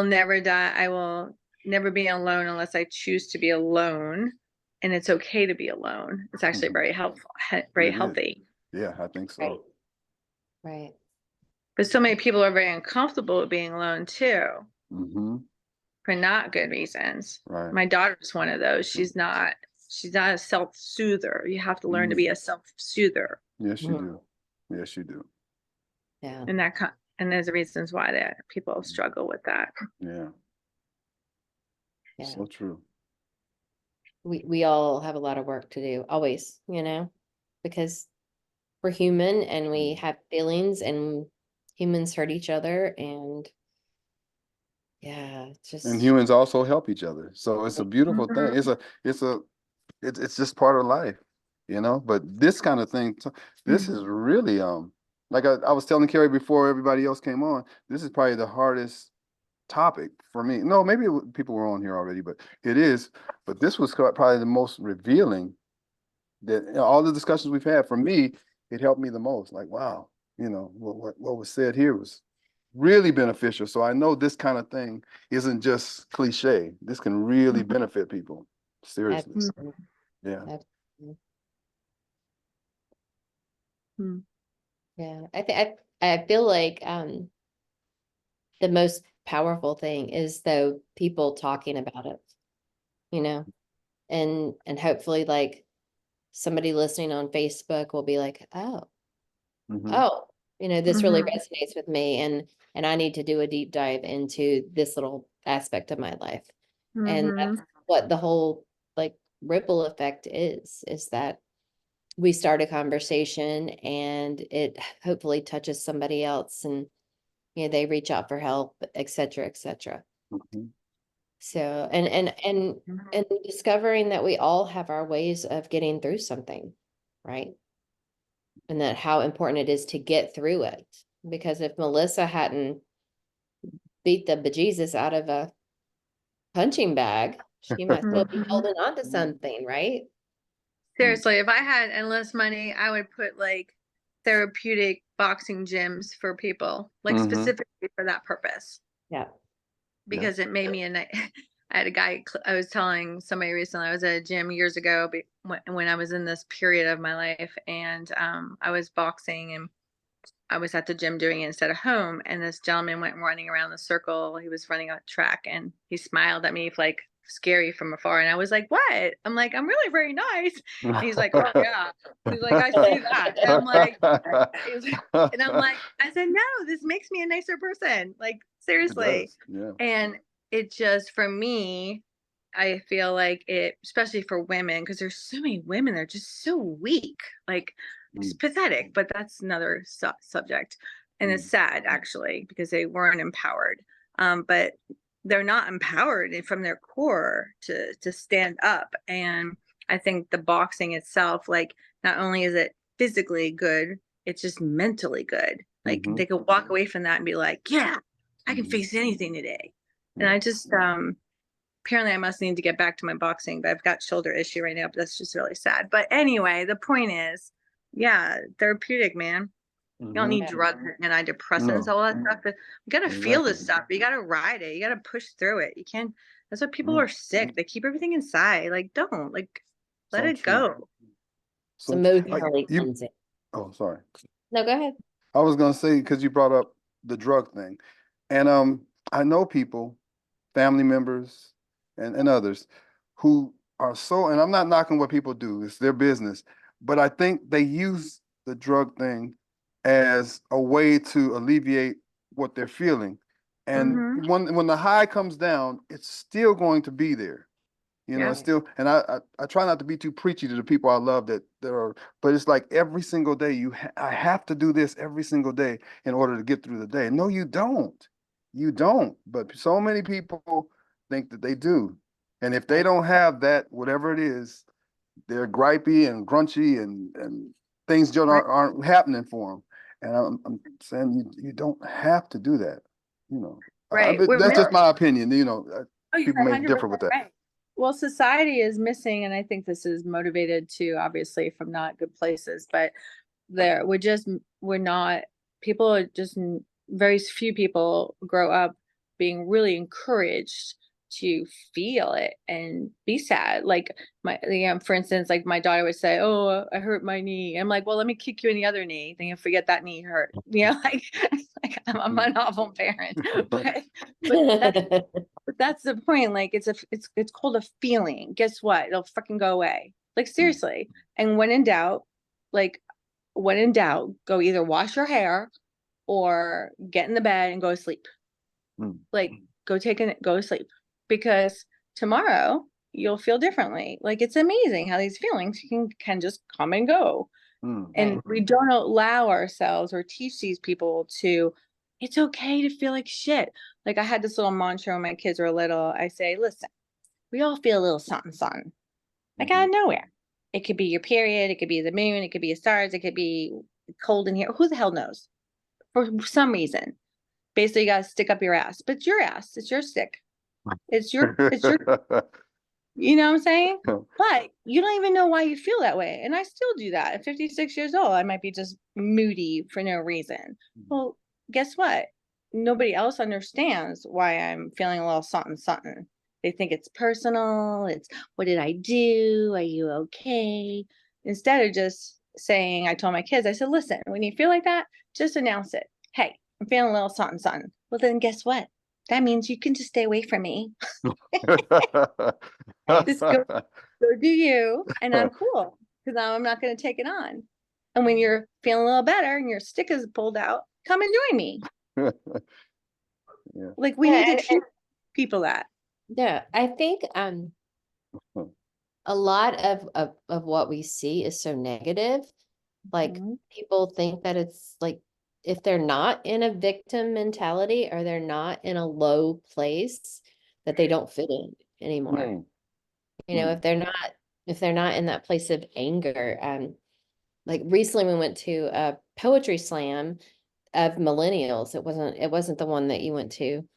Speaker 6: never die. I will never be alone unless I choose to be alone. And it's okay to be alone. It's actually
Speaker 4: Mhm.
Speaker 6: very helpful, very
Speaker 4: It is.
Speaker 6: healthy.
Speaker 4: Yeah, I think so.
Speaker 3: Right. Right.
Speaker 6: But so many people are very uncomfortable with being alone too,
Speaker 4: Mm-hmm.
Speaker 6: for not good reasons.
Speaker 4: Right.
Speaker 6: My daughter's one of those. She's not a self-soother. You have to learn to be a self-soother.
Speaker 4: Yes, you
Speaker 3: Mhm.
Speaker 4: do. Yes, you do.
Speaker 3: Yeah.
Speaker 6: And there's reasons why that people struggle with that.
Speaker 4: Yeah.
Speaker 3: Yeah.
Speaker 4: So true.
Speaker 3: We all have a lot of work to do, always, because we're human and we have feelings and humans hurt each other and yeah, it's
Speaker 4: And
Speaker 3: just
Speaker 4: humans also help each other. So it's a beautiful thing. It's just part of life, but this kind of thing, this is really, like I was telling Carrie before everybody else came on, this is probably the hardest topic for me. No, maybe people were on here already, but it is. But this was probably the most revealing, that all the discussions we've had, for me, it helped me the most. Like, wow, what was said here was really beneficial. So I know this kind of thing isn't just cliche. This can really benefit people. Seriously.
Speaker 3: absolutely.
Speaker 4: Yeah.
Speaker 3: Absolutely.
Speaker 6: Hmm.
Speaker 3: Yeah. I feel like the most powerful thing is though people talking about it, and hopefully like somebody listening on Facebook will be like, oh,
Speaker 4: Mhm.
Speaker 3: this really resonates with me and I need to do a deep dive into this little aspect of my life. And that's what the whole like ripple effect is that we start a conversation and it hopefully touches somebody else and they reach out for help, et cetera, et cetera.
Speaker 4: Mhm.
Speaker 3: So, and discovering that we all have our ways of getting through something, right? And that how important it is to get through it. Because if Melissa hadn't beat the bejesus out of a punching bag, she might still be holding on to something, right?
Speaker 6: Seriously, if I had endless money, I would put like therapeutic boxing gyms for people, like
Speaker 4: Mhm.
Speaker 6: specifically for that purpose.
Speaker 3: Yeah.
Speaker 6: Because it made me a night. I had a guy, I was telling somebody recently, I was at a gym years ago when I was in this period of my life, and I was boxing, and I was at the gym doing it instead of home. And this gentleman went running around the circle. He was running a track, and he smiled at me like scary from afar. And I was like, what? I'm like, I'm really very nice. And he's like, oh yeah. He's like, I see that. And I'm like, and I'm like, I said, no, this makes me a nicer person. Like, seriously.
Speaker 4: Yeah.
Speaker 6: And it just, for me, I feel like it, especially for women, because there's so many women, they're just so weak. Like, it's pathetic, but that's another subject. And it's sad, actually, because they weren't empowered. But they're not empowered from their core to stand up. And I think the boxing itself, like, not only is it physically good, it's just mentally good. Like, they could walk away from that and be like, yeah, I can face anything today. And I just apparently I must need to get back to my boxing, but I've got shoulder issue right now, but that's just really sad. But anyway, the point is, yeah, therapeutic, man. You don't need drugs and antidepressants,
Speaker 4: No.
Speaker 6: all that stuff. But you gotta feel this stuff. You gotta ride it. You gotta push through it. You can't. That's why people are sick. They keep everything inside. Like, don't, like, let
Speaker 4: So
Speaker 6: it
Speaker 4: true.
Speaker 6: go.
Speaker 3: It's emotionally cleansing.
Speaker 4: Oh, sorry.
Speaker 3: No, go ahead.
Speaker 4: I was gonna say, because you brought up the drug thing, and I know people, family members, and others who are so, and I'm not knocking what people do, it's their business, but I think they use the drug thing as a way to alleviate what they're feeling. And when the high comes down, it's still going to be there. You know,
Speaker 6: Yeah.
Speaker 4: it's still, and I try not to be too preachy to the people I love that are, but it's like every single day I have to do this every single day in order to get through the day. No, you don't. You don't. But so many people think that they do. And if they don't have that, whatever it is, they're gripey and grunchy and things just aren't happening for them. And I'm saying you don't have to do that. You know,
Speaker 6: Right.
Speaker 4: but that's just my opinion. You know, people may differ with that.
Speaker 6: Right. Well, society is missing, and I think this is motivated too, obviously, from not good places, but we're not, people are just, very few people grow up being really encouraged to feel it and be sad. Like, for instance, like my daughter would say, oh, I hurt my knee. I'm like, well, let me kick you in the other knee. Then you forget that knee hurt. Like, I'm an awful parent, but that's the point. Like, it's called a feeling. Guess what? It'll fucking go away. Like, seriously. And when in doubt, go either wash your hair or get in the bed and go to sleep. Like, go to sleep, because tomorrow you'll feel differently. Like, it's amazing how these feelings can just come and go. And we don't allow ourselves or teach these people to, it's okay to feel like shit. Like, I had this little mantra when my kids were little. I say, listen, we all feel a little something, something, like out of nowhere. It could be your period. It could be the moon. It could be stars. It could be cold in here. Who the hell knows? For some reason, basically, you got to stick up your ass. But it's your ass. It's your stick. It's your, you know what I'm saying? But you don't even know why you feel that way. And I still do that. At 56 years old, I might be just moody for no reason. Well, guess what? Nobody else understands why I'm feeling a little something, something. They think it's personal. It's, what did I do? Are you okay? Instead of just saying, I told my kids, I said, listen, when you feel like that, just announce it. Hey, I'm feeling a little something, something. Well, then guess what? That means you can just stay away from me. Just go do you, and I'm cool, because I'm not going to take it on. And when you're feeling a little better and your stick is pulled out, come and join me. Like, we need to teach people that.
Speaker 3: Yeah, I think a lot of what we see is so negative. Like, people think that it's like, if they're not in a victim mentality or they're not in a low place, that they don't fit in anymore.
Speaker 4: Mm.
Speaker 3: You know, if they're not in that place of anger. Like recently we went to a poetry slam of millennials. It wasn't the one that you went to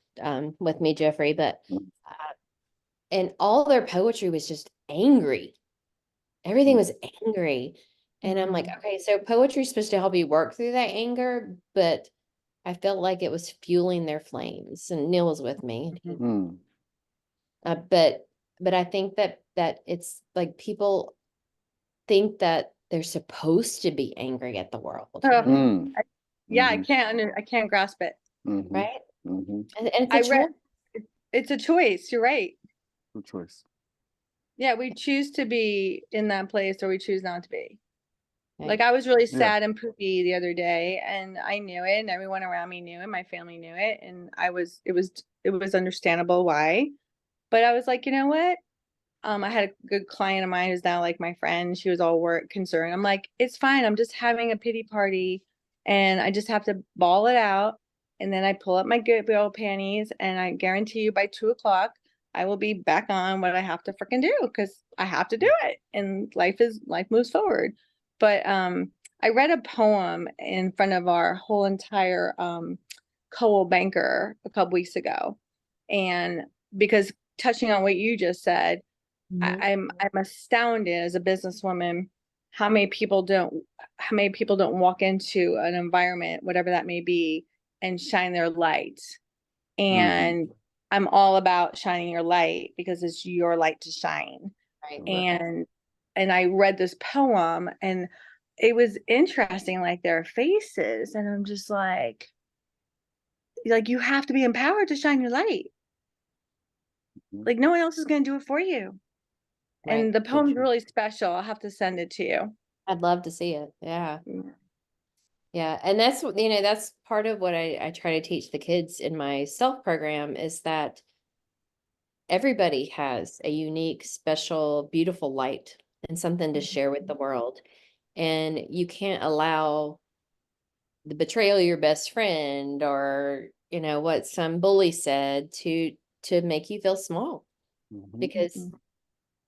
Speaker 3: with me, Jeffrey, but and all their poetry was just angry. Everything was angry. And I'm like, okay, so poetry is supposed to help you work through that anger, but I felt like it was fueling their flames. And Neil was with me.
Speaker 4: Mm.
Speaker 3: But I think that it's like people think that they're supposed to be angry at the world,
Speaker 6: Oh,
Speaker 4: Mm.
Speaker 6: yeah,
Speaker 4: Mhm.
Speaker 6: I can't grasp it.
Speaker 4: Mhm.
Speaker 3: right?
Speaker 4: Mhm.
Speaker 3: And it's
Speaker 6: I
Speaker 3: a
Speaker 6: read
Speaker 3: choice.
Speaker 6: it's a choice. You're right.
Speaker 4: Good choice.
Speaker 6: Yeah, we choose to be in that place or we choose not to be. Like
Speaker 3: Right.
Speaker 6: I was really
Speaker 4: Yeah.
Speaker 6: sad and poopy the other day and I knew it and everyone around me knew it, my family knew it, and it was understandable why. But I was like, you know what? I had a good client of mine who's now like my friend. She was all work concerned. I'm like, it's fine. I'm just having a pity party and I just have to ball it out. And then I pull up my good big old panties and I guarantee you by 2 o'clock, I will be back on what I have to freaking do because I have to do it. And life moves forward. But I read a poem in front of our whole entire Coal banker a couple weeks ago. And because touching on what you just said,
Speaker 3: Mhm.
Speaker 6: I'm astounded as a businesswoman how many people don't walk into an environment, whatever that may be, and shine their light. And I'm all about shining your light because it's your light to shine.
Speaker 3: Right.
Speaker 6: And I read this poem and it was interesting, like their faces, and I'm just like you have to be empowered to shine your light. Like no one else is going to do it for you.
Speaker 3: Right.
Speaker 6: And the
Speaker 4: So
Speaker 6: poem's
Speaker 4: true.
Speaker 6: really special. I'll have to send it to you.
Speaker 3: I'd love to see it. Yeah.
Speaker 6: Mm.
Speaker 3: Yeah. And that's what, that's part of what I try to teach the kids in my self program is that everybody has a unique, special, beautiful light and something to share with the world. And you can't allow the betrayal of your best friend or, what some bully said to make you feel small
Speaker 4: Mhm.
Speaker 3: because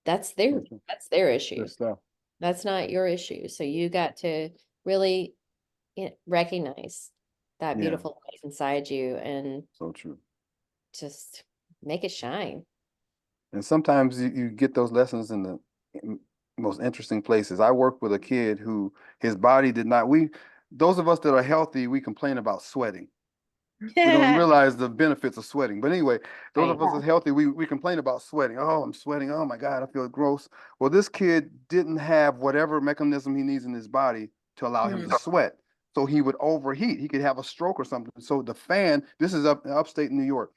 Speaker 3: that's their
Speaker 4: So true.
Speaker 3: issue.
Speaker 4: Good stuff.
Speaker 3: That's not your issue. So you got to really recognize that
Speaker 4: Yeah.
Speaker 3: beautiful light inside you and
Speaker 4: So true.
Speaker 3: just make it shine.
Speaker 4: And sometimes you get those lessons in the most interesting places. I worked with a kid who his body did not, those of us that are healthy, we complain about sweating. We don't realize the benefits of sweating. But anyway, those of us that's healthy, we complain about sweating. Oh, I'm sweating. Oh my God, I feel gross. Well, this kid didn't have whatever mechanism he needs in his body to allow him to sweat. So he would overheat. He could have a stroke or something. So the fan, this is upstate New York.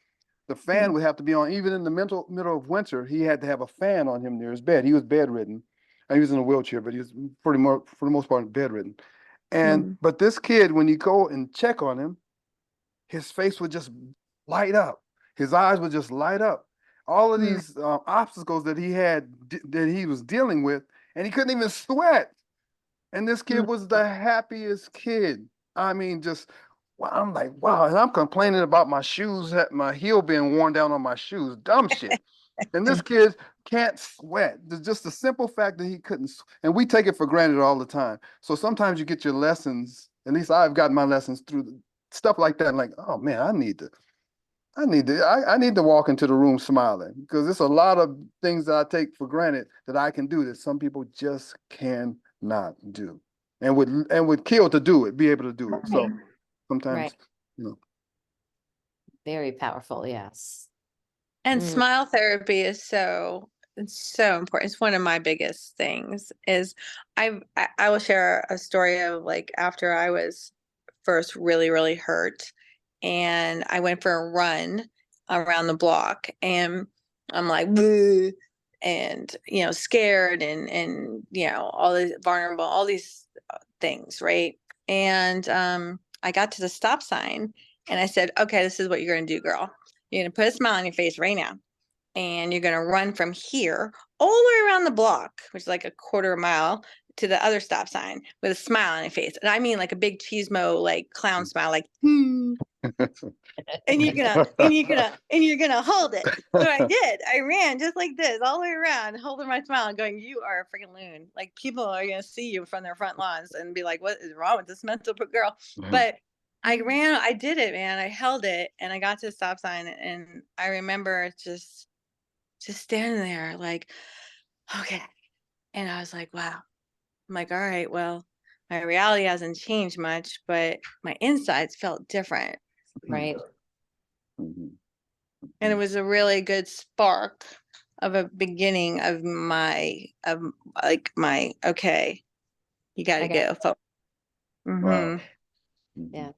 Speaker 4: The fan would have to be on, even in the middle of winter, he had to have a fan on him near his bed. He was bedridden. He was in a wheelchair, but he was for the most part, bedridden. But this kid, when you go and check on him, his face would just light up. His eyes would just light up. All of these obstacles that he was dealing with, and he couldn't even sweat. And this kid was the happiest kid. I mean, just wow, I'm like, wow. And I'm complaining about my shoes, my heel being worn down on my shoes, dumb shit. And this kid can't sweat. Just the simple fact that he couldn't, and we take it for granted all the time. So sometimes you get your lessons, at least I've gotten my lessons through stuff like that. Like, oh man, I need to walk into the room smiling because there's a lot of things that I take for granted that I can do that some people just cannot do, and would kill to do it, be able to do it. So sometimes,
Speaker 3: Right. Very powerful. Yes.
Speaker 6: And smile therapy is it's so important. It's one of my biggest things is I will share a story of like after I was first really, really hurt and I went for a run around the block and I'm like, "Bleh," and, scared and, all these vulnerable, all these things. Right. And, I got to the stop sign and I said, okay, this is what you're going to do, girl. You're going to put a smile on your face right now. And you're going to run from here all the way around the block, which is like a quarter mile to the other stop sign with a smile on your face. And I mean like a big cheesemo, like clown smile, like, and you're gonna hold it. So I did. I ran just like this all the way around, holding my smile and going, you are a freaking loon. Like people are gonna see you from their front lawns and be like, what is wrong with this mental girl? But I did it, man. I held it and I got to the stop sign and I remember just standing there like, okay. And I was like, wow. I'm like, all right, well, my reality hasn't changed much, but my insides felt different.
Speaker 3: Right.
Speaker 4: Mhm.
Speaker 6: And it was a really good spark of a beginning of my okay, you got to
Speaker 3: I got
Speaker 6: go.
Speaker 4: Wow.
Speaker 3: Yeah.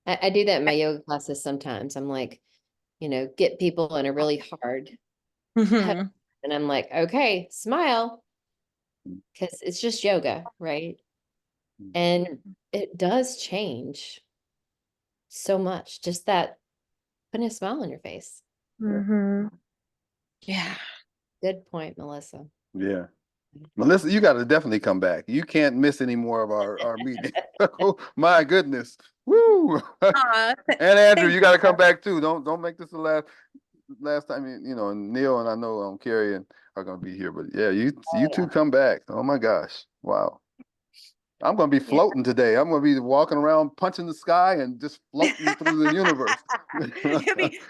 Speaker 3: I do that in my yoga classes sometimes. I'm like, get people in a really hard pose, and I'm like, okay, smile, because it's just yoga, right? And it does change so much. Just that putting a smile on your face.
Speaker 6: Yeah.
Speaker 3: Good point, Melissa.
Speaker 4: Yeah. Melissa, you got to definitely come back. You can't miss any more of our meeting. Oh, my goodness. Woo.
Speaker 6: Aw,
Speaker 4: And Andrew,
Speaker 6: thank
Speaker 4: you got to come back too. Don't make this the last time. And Neil and I know Carrie and are going to be here, but yeah, you two come back. Oh my gosh. Wow. I'm going to be floating today. I'm going to be walking around punching the sky and just floating through the universe.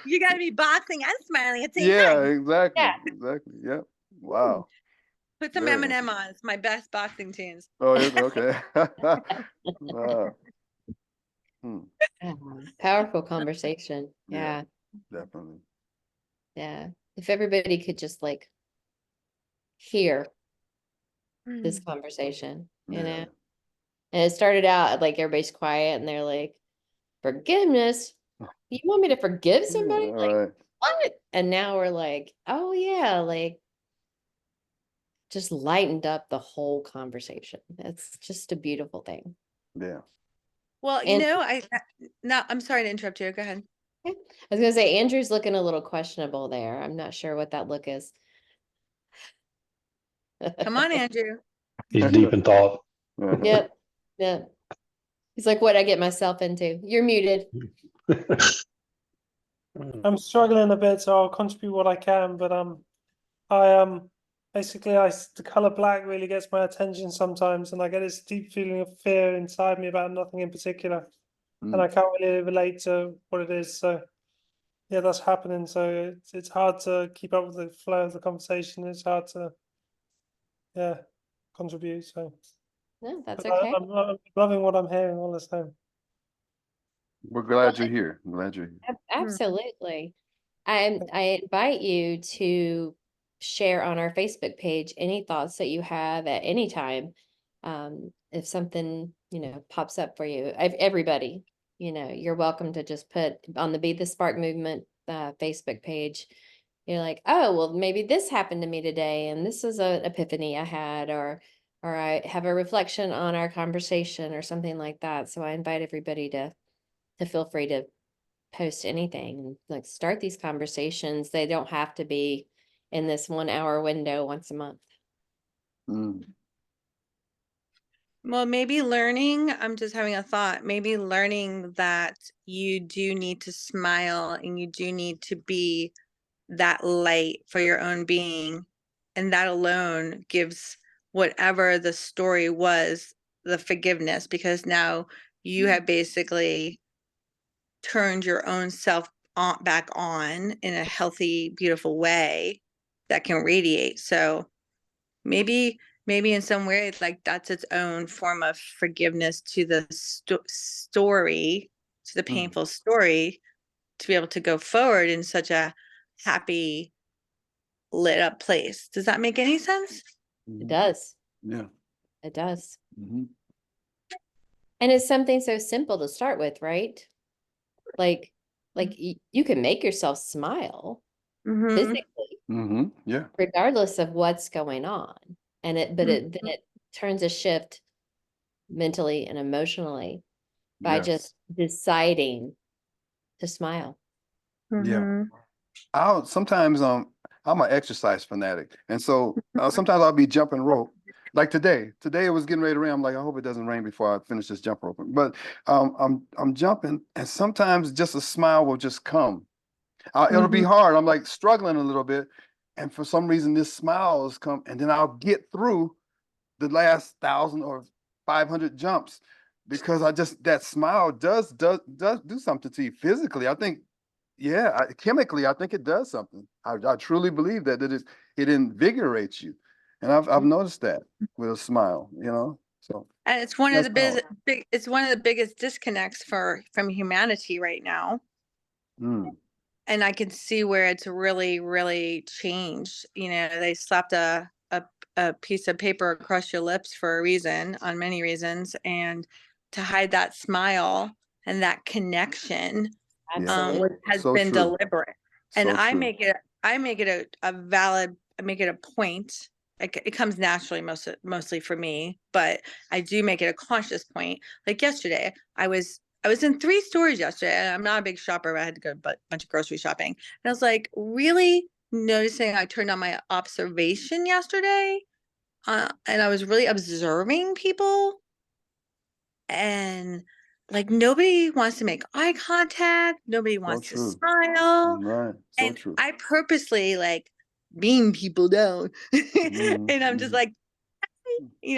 Speaker 6: you got to be boxing and smiling at the same
Speaker 4: Yeah,
Speaker 6: time.
Speaker 4: exactly.
Speaker 3: Yeah.
Speaker 4: Exactly. Yeah. Wow.
Speaker 6: Put some
Speaker 4: Very
Speaker 6: Eminem on. It's my best boxing tunes.
Speaker 4: Oh, okay. Wow. Hmm.
Speaker 3: Powerful conversation.
Speaker 4: Yeah.
Speaker 3: Yeah.
Speaker 4: Definitely.
Speaker 3: Yeah. If everybody could just like hear this conversation,
Speaker 4: Yeah.
Speaker 3: And it started out like everybody's quiet and they're like, forgiveness. You want me to forgive somebody?
Speaker 4: All
Speaker 3: Like,
Speaker 4: right.
Speaker 3: what? And now we're like, oh yeah, like just lightened up the whole conversation. It's just a beautiful thing.
Speaker 4: Yeah.
Speaker 6: Well,
Speaker 3: And
Speaker 6: I'm sorry to interrupt you. Go ahead.
Speaker 3: I was gonna say Andrew's looking a little questionable there. I'm not sure what that look is.
Speaker 6: Come on, Andrew.
Speaker 5: He's deep in thought.
Speaker 3: Yep. Yep. He's like, what I get myself into? You're muted.
Speaker 2: I'm struggling a bit, so I'll contribute what I can. But basically, the color black really gets my attention sometimes, and I get this deep feeling of fear inside me about nothing in particular, and I can't really relate to what it is. So yeah, that's happening. So it's hard to keep up with the flow of the conversation. It's hard to contribute. So
Speaker 3: No, that's
Speaker 2: but
Speaker 3: okay.
Speaker 2: I'm loving what I'm hearing all this time.
Speaker 4: We're glad you're here. Glad you're here.
Speaker 3: Absolutely. I invite you to share on our Facebook page any thoughts that you have at any time. If something, pops up for you, everybody, you're welcome to just put on the Be the Spark Movement Facebook page. You're like, oh, well, maybe this happened to me today, and this is an epiphany I had, or I have a reflection on our conversation or something like that. So I invite everybody to feel free to post anything, like start these conversations. They don't have to be in this 1 hour window once a month.
Speaker 4: Mm.
Speaker 6: Well, maybe I'm just having a thought, maybe learning that you do need to smile and you do need to be that light for your own being. And that alone gives whatever the story was, the forgiveness, because now you have basically turned your own self back on in a healthy, beautiful way that can radiate. So maybe in some way, like that's its own form of forgiveness to the story, to the painful story, to be able to go forward in such a happy, lit up place. Does that make any sense?
Speaker 3: It does.
Speaker 4: Yeah.
Speaker 3: It does.
Speaker 4: Mm-hmm.
Speaker 3: And it's something so simple to start with, right? Like you can make yourself smile physically,
Speaker 4: Mm-hmm. Yeah.
Speaker 3: regardless of what's going on. And then it turns a shift mentally and emotionally by just deciding to smile.
Speaker 4: Yeah. Sometimes I'm an exercise fanatic, and so sometimes I'll be jumping rope, Like today it was getting ready to rain. I'm like, I hope it doesn't rain before I finish this jump rope. But I'm jumping, and sometimes just a smile will just come. It'll be hard. I'm like struggling a little bit, and for some reason this smile has come, and then I'll get through the last 1,000 or 500 jumps because that smile does do something to you physically. I think, yeah, chemically, I think it does something. I truly believe that it invigorates you, and I've noticed that with a smile, you know. So
Speaker 7: And it's one of
Speaker 4: that's
Speaker 7: the
Speaker 4: power.
Speaker 7: it's one of the biggest disconnects from humanity right now.
Speaker 4: Mm,
Speaker 7: And I can see where it's really, really changed. You know, they slapped a piece of paper across your lips for a reason, on many reasons, and to hide that smile and that connection,
Speaker 4: yeah,
Speaker 3: Absolutely.
Speaker 7: has
Speaker 4: so
Speaker 7: been
Speaker 4: true,
Speaker 7: deliberate. And
Speaker 4: so true.
Speaker 7: I make it a valid, I make it a point. It comes naturally mostly for me, but I do make it a conscious point. Like yesterday, I was in 3 stores yesterday, and I'm not a big shopper, but I had to go a bunch of grocery shopping. And I was like really noticing, I turned on my observation yesterday, and I was really observing people, and like nobody wants to make eye contact, nobody
Speaker 4: So
Speaker 7: wants to
Speaker 4: true.
Speaker 7: smile.
Speaker 4: Right, so
Speaker 7: And
Speaker 4: true.
Speaker 7: I purposely like beam people down.
Speaker 4: Mhm,
Speaker 7: And I'm just
Speaker 4: mhm,
Speaker 7: like,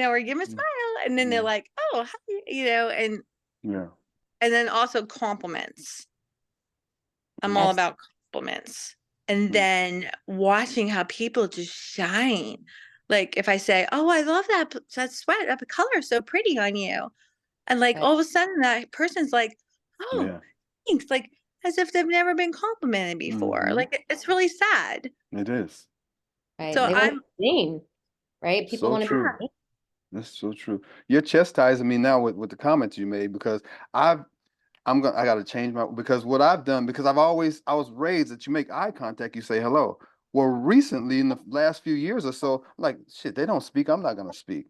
Speaker 7: or give 'em a
Speaker 4: mm,
Speaker 7: smile. And then they're
Speaker 4: mm.
Speaker 7: like, oh, hi,
Speaker 4: Yeah.
Speaker 7: and then also compliments. I'm all
Speaker 4: Mm,
Speaker 7: about compliments. And
Speaker 4: mm,
Speaker 7: then watching how people just shine. Like if I say, "Oh, I love that sweat, that color is so pretty on you." And like
Speaker 3: Right.
Speaker 7: all of a sudden that person's like, "Oh,
Speaker 4: yeah.
Speaker 7: thanks." Like as if they've never been complimented before.
Speaker 4: Mhm.
Speaker 7: Like it's really sad.
Speaker 4: It is.
Speaker 3: Right.
Speaker 7: So
Speaker 3: They want to
Speaker 7: I'm
Speaker 3: be seen, right? People
Speaker 4: So
Speaker 3: want to be
Speaker 4: true.
Speaker 3: seen.
Speaker 4: That's so true. You're chastising me now with the comments you made because I gotta change because what I've done, because I was raised that you make eye contact, you say hello. Well, recently in the last few years or so, like shit, they don't speak, I'm not gonna speak.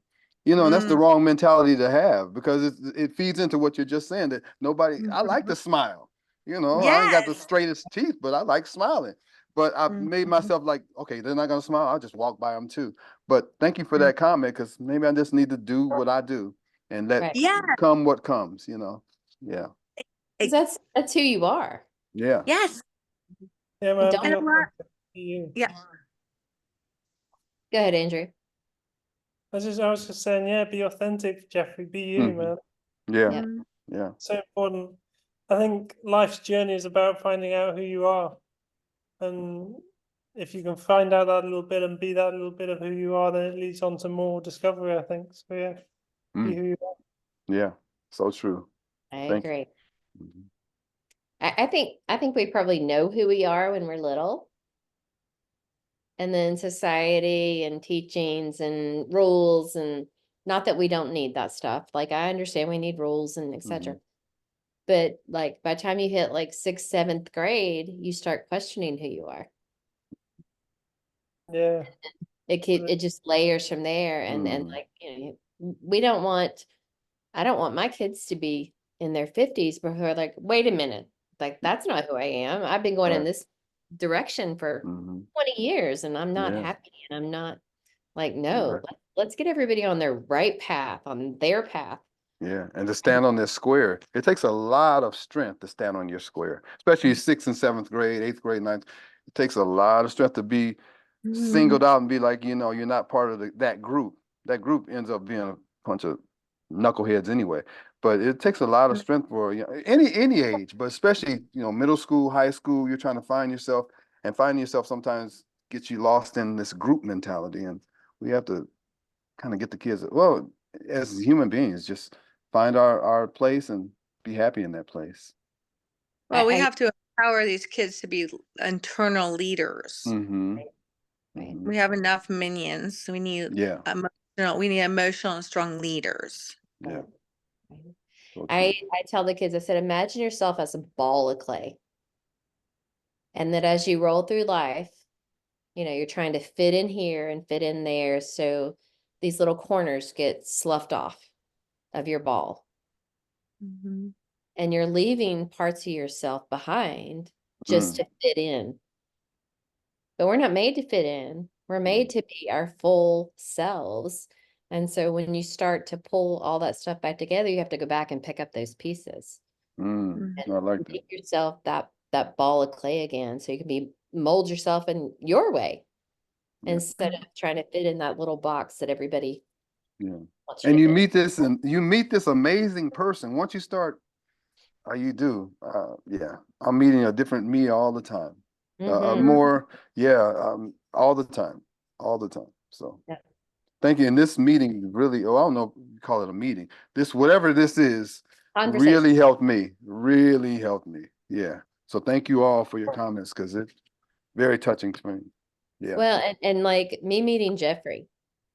Speaker 4: And that's the
Speaker 7: mm,
Speaker 4: wrong mentality to have because it feeds into what you're just saying that I like to
Speaker 7: mhm.
Speaker 4: smile. I ain't got the
Speaker 7: Yes.
Speaker 4: straightest teeth, but I like smiling. But I've made
Speaker 7: Mhm.
Speaker 4: myself like, okay, they're not gonna smile, I'll just walk by them too. But thank you for
Speaker 7: Mm.
Speaker 4: that comment because maybe I just need to do what I do and let
Speaker 3: Right.
Speaker 7: Yeah.
Speaker 4: come what comes. Yeah.
Speaker 3: Because that's who you are.
Speaker 4: Yeah.
Speaker 7: Yes.
Speaker 2: Yeah,
Speaker 3: And
Speaker 2: man,
Speaker 3: don't
Speaker 2: be
Speaker 7: And I'm not,
Speaker 2: authentic. Be you.
Speaker 7: yeah.
Speaker 3: go ahead, Andrew.
Speaker 2: I was just saying, yeah, be authentic, Jeffrey. Be you,
Speaker 4: Mhm.
Speaker 2: man.
Speaker 4: Yeah.
Speaker 3: Yep.
Speaker 7: Mm.
Speaker 4: Yeah.
Speaker 2: So important. I think life's journey is about finding out who you are, and if you can find out that little bit and be that little bit of who you are, then it leads on to more discovery, I think. So yeah, be
Speaker 4: Mm.
Speaker 2: who you are.
Speaker 4: Yeah. So true.
Speaker 3: I
Speaker 4: Thank you.
Speaker 3: agree.
Speaker 4: Mhm.
Speaker 3: I think we probably know who we are when we're little. And then society and teachings and rules, and not that we don't need that stuff. Like I understand we need rules and etc. But like by the time you hit like 6th, 7th grade, you start questioning who you are.
Speaker 2: Yeah.
Speaker 3: It just layers from there, and
Speaker 4: Mm.
Speaker 3: like we don't want. I don't want my kids to be in their 50s before like, wait a minute, like that's not who I am. I've been going in
Speaker 4: Right.
Speaker 3: this direction for
Speaker 4: Mhm.
Speaker 3: 20 years and I'm not
Speaker 4: Yeah.
Speaker 3: happy, and I'm not like,
Speaker 4: Right.
Speaker 3: no, let's get everybody on their right path, on their path.
Speaker 4: Yeah. And to stand on this square, it takes a lot of strength to stand on your square, especially 6th and 7th grade, 8th grade, 9th. It takes a lot of strength to be singled out and be like, you're not part of that group. That group ends up being a bunch of knuckleheads anyway. But it takes a lot of strength for any age, but especially middle school, high school. You're trying to find yourself, and finding yourself sometimes gets you lost in this group mentality. And we have to kind of get the kids. Well, as human beings, just find our place and be happy in that place.
Speaker 7: Well, we
Speaker 3: I
Speaker 7: have to empower these kids to be internal leaders.
Speaker 4: Mm-hmm.
Speaker 3: right.
Speaker 4: Mm-hmm.
Speaker 7: We have enough minions. We need
Speaker 4: Yeah.
Speaker 7: emotional and strong leaders.
Speaker 4: Yeah.
Speaker 3: Right.
Speaker 4: So
Speaker 3: I
Speaker 4: true.
Speaker 3: tell the kids, I said, imagine yourself as a ball of clay. And that as you roll through life, you're trying to fit in here and fit in there. So these little corners get sloughed off of your ball.
Speaker 7: Mhm.
Speaker 3: And you're leaving parts of yourself behind just
Speaker 4: Mm.
Speaker 3: to fit in. But we're not made to fit in. We're
Speaker 4: Mm.
Speaker 3: made to be our full selves. And so when you start to pull all that stuff back together, you have to go back and pick up those pieces
Speaker 4: Mm,
Speaker 3: and
Speaker 4: I like that.
Speaker 3: make yourself that ball of clay again, so you can mold yourself in your way
Speaker 4: Yeah.
Speaker 3: instead of trying to fit in that little box that everybody
Speaker 4: Yeah.
Speaker 3: wants you
Speaker 4: And
Speaker 3: to
Speaker 4: you
Speaker 3: fit in.
Speaker 4: meet this amazing person. Once you start, you do. Yeah. I'm meeting a different me all the time.
Speaker 3: Mhm.
Speaker 4: More, yeah, all the time. All the time. So
Speaker 3: Yeah.
Speaker 4: thank you. And this meeting really, I don't know if you call it a meeting. This, whatever this is,
Speaker 3: Conversation.
Speaker 4: really helped me. Really helped me. Yeah. So thank you all for your comments, because it's very touching to me. Yeah.
Speaker 3: Well, and like me meeting Jeffrey,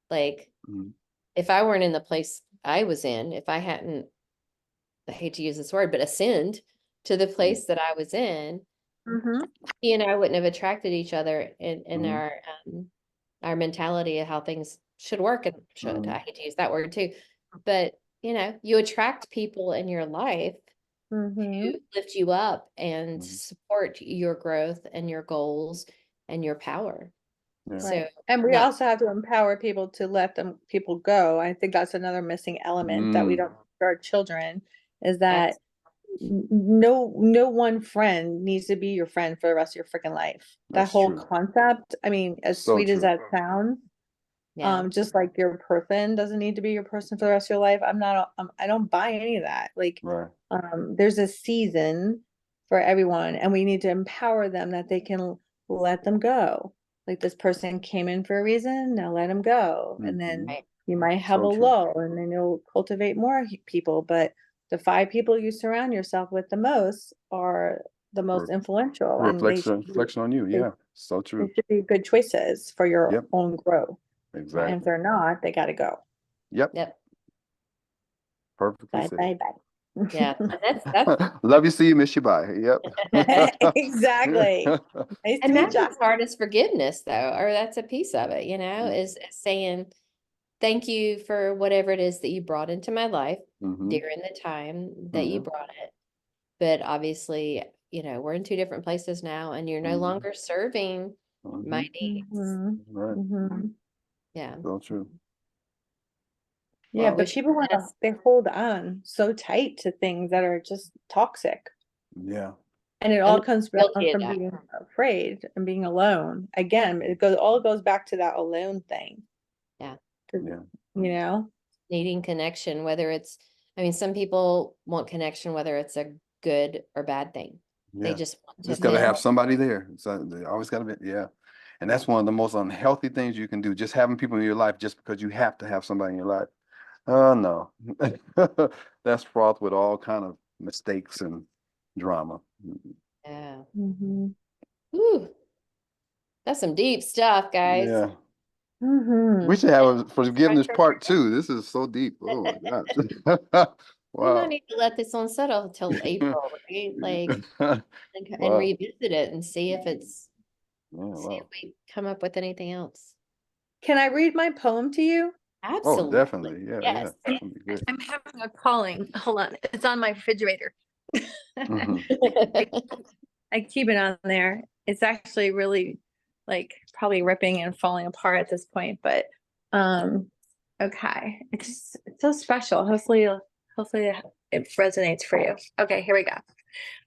Speaker 3: like
Speaker 4: Mhm.
Speaker 3: if I weren't in the place I was in, if I hadn't, I hate to use this word, but ascend to the place that I was in,
Speaker 7: Mm-hmm.
Speaker 3: he and I wouldn't have attracted each other in
Speaker 4: Mhm.
Speaker 3: our mentality of how things should work and should.
Speaker 4: Mhm.
Speaker 3: I hate to use that word too, but you attract people in your life
Speaker 6: Mm-hmm.
Speaker 3: who lift you up and
Speaker 4: Mhm.
Speaker 3: support your growth and your goals and your power.
Speaker 4: Yeah.
Speaker 3: So,
Speaker 6: Right. And we
Speaker 3: not-
Speaker 6: also have to empower people to let people go. I think that's another missing element that we
Speaker 4: Mm.
Speaker 6: don't teach our children, is that no one friend needs to be your friend for the rest of your freaking life. That
Speaker 4: That's
Speaker 6: whole
Speaker 4: true.
Speaker 6: concept, I mean, as
Speaker 4: So
Speaker 6: sweet as
Speaker 4: true.
Speaker 6: that sounds,
Speaker 3: yeah,
Speaker 6: just like your person doesn't need to be your person for the rest of your life. I don't buy any of that. Like,
Speaker 4: Right.
Speaker 6: there's a season for everyone, and we need to empower them that they can let them go. Like, this person came in for a reason, now let them go. And then
Speaker 4: Mhm.
Speaker 3: right.
Speaker 6: you might have
Speaker 4: So
Speaker 6: a
Speaker 4: true.
Speaker 6: lull, and then you'll cultivate more people. But the 5 people you surround yourself with the most are the most influential, and
Speaker 4: Reflection on you.
Speaker 6: they,
Speaker 4: Yeah. So
Speaker 6: they
Speaker 4: true.
Speaker 6: should be good choices for your
Speaker 4: Yep.
Speaker 6: own growth. And if
Speaker 4: Exactly.
Speaker 6: they're not, they got to go.
Speaker 4: Yep.
Speaker 3: Yep.
Speaker 4: Perfectly
Speaker 6: Bye,
Speaker 4: said.
Speaker 6: bye, bye.
Speaker 3: Yeah. That's
Speaker 4: Love you, see you, miss you, bye. Yep.
Speaker 6: Exactly. Nice to
Speaker 3: and
Speaker 6: meet
Speaker 3: that's
Speaker 6: you.
Speaker 3: as hard as forgiveness though, or that's a piece of it, is saying thank you for whatever it is that you brought into my life
Speaker 4: Mhm.
Speaker 3: during the time that you
Speaker 4: Mhm.
Speaker 3: brought it. But obviously, we're in 2 different places now, and you're no
Speaker 4: Mhm.
Speaker 3: longer serving my
Speaker 4: Mhm.
Speaker 3: needs.
Speaker 6: Mhm,
Speaker 4: Right.
Speaker 6: mhm.
Speaker 3: Yeah.
Speaker 4: So true.
Speaker 6: Yeah,
Speaker 3: Well,
Speaker 6: but people they hold on so tight to things that are just toxic.
Speaker 4: Yeah.
Speaker 6: And it
Speaker 3: I'm
Speaker 6: all comes down
Speaker 3: guilty of
Speaker 6: from
Speaker 3: that.
Speaker 6: being afraid and being alone. Again, all goes back to that alone thing.
Speaker 3: Yeah.
Speaker 6: 'Cause,
Speaker 4: Yeah.
Speaker 6: you know,
Speaker 3: Needing connection, whether it's, some people want connection, whether it's a good or bad thing. They
Speaker 4: Yeah.
Speaker 3: just want to
Speaker 4: Just gotta
Speaker 3: feel.
Speaker 4: have somebody there. So they always gotta be, yeah. And that's one of the most unhealthy things you can do, just having people in your life just because you have to have somebody in your life. Oh, no. That's fraught with all kind of mistakes and drama.
Speaker 3: Yeah.
Speaker 6: mhm,
Speaker 3: Ooh, that's some deep stuff, guys.
Speaker 4: Yeah. We
Speaker 6: mhm.
Speaker 4: should have a forgiveness part 2. This is so deep. Oh my gosh.
Speaker 3: We might
Speaker 4: Wow.
Speaker 3: need to let this one settle until April, right? Like, and
Speaker 4: Wow.
Speaker 3: revisit it and see if
Speaker 4: Yeah,
Speaker 3: see if
Speaker 4: wow.
Speaker 3: we come up with anything else.
Speaker 6: Can I read my poem to you?
Speaker 4: Oh,
Speaker 3: Absolutely.
Speaker 4: definitely. Yeah, yeah.
Speaker 3: Yes.
Speaker 4: That'd be good.
Speaker 7: I'm having a calling. Hold on. It's on my refrigerator.
Speaker 4: Mhm.
Speaker 6: I keep it on there. It's actually really like probably ripping and falling apart at this point, but okay. It's so special. Hopefully it resonates for you. Okay, here we go.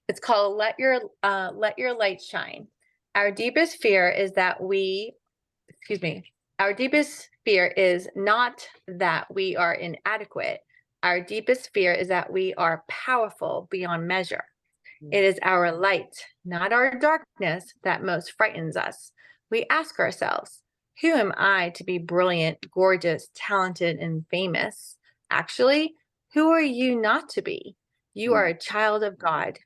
Speaker 6: It's called Let Your Light Shine. Our deepest fear is that our deepest fear is not that we are inadequate. Our deepest fear is that we are powerful beyond measure. It is our light, not our darkness, that most frightens us. We ask ourselves, who am I to be brilliant, gorgeous, talented, and famous? Actually, who are you not to be? You are a child of God.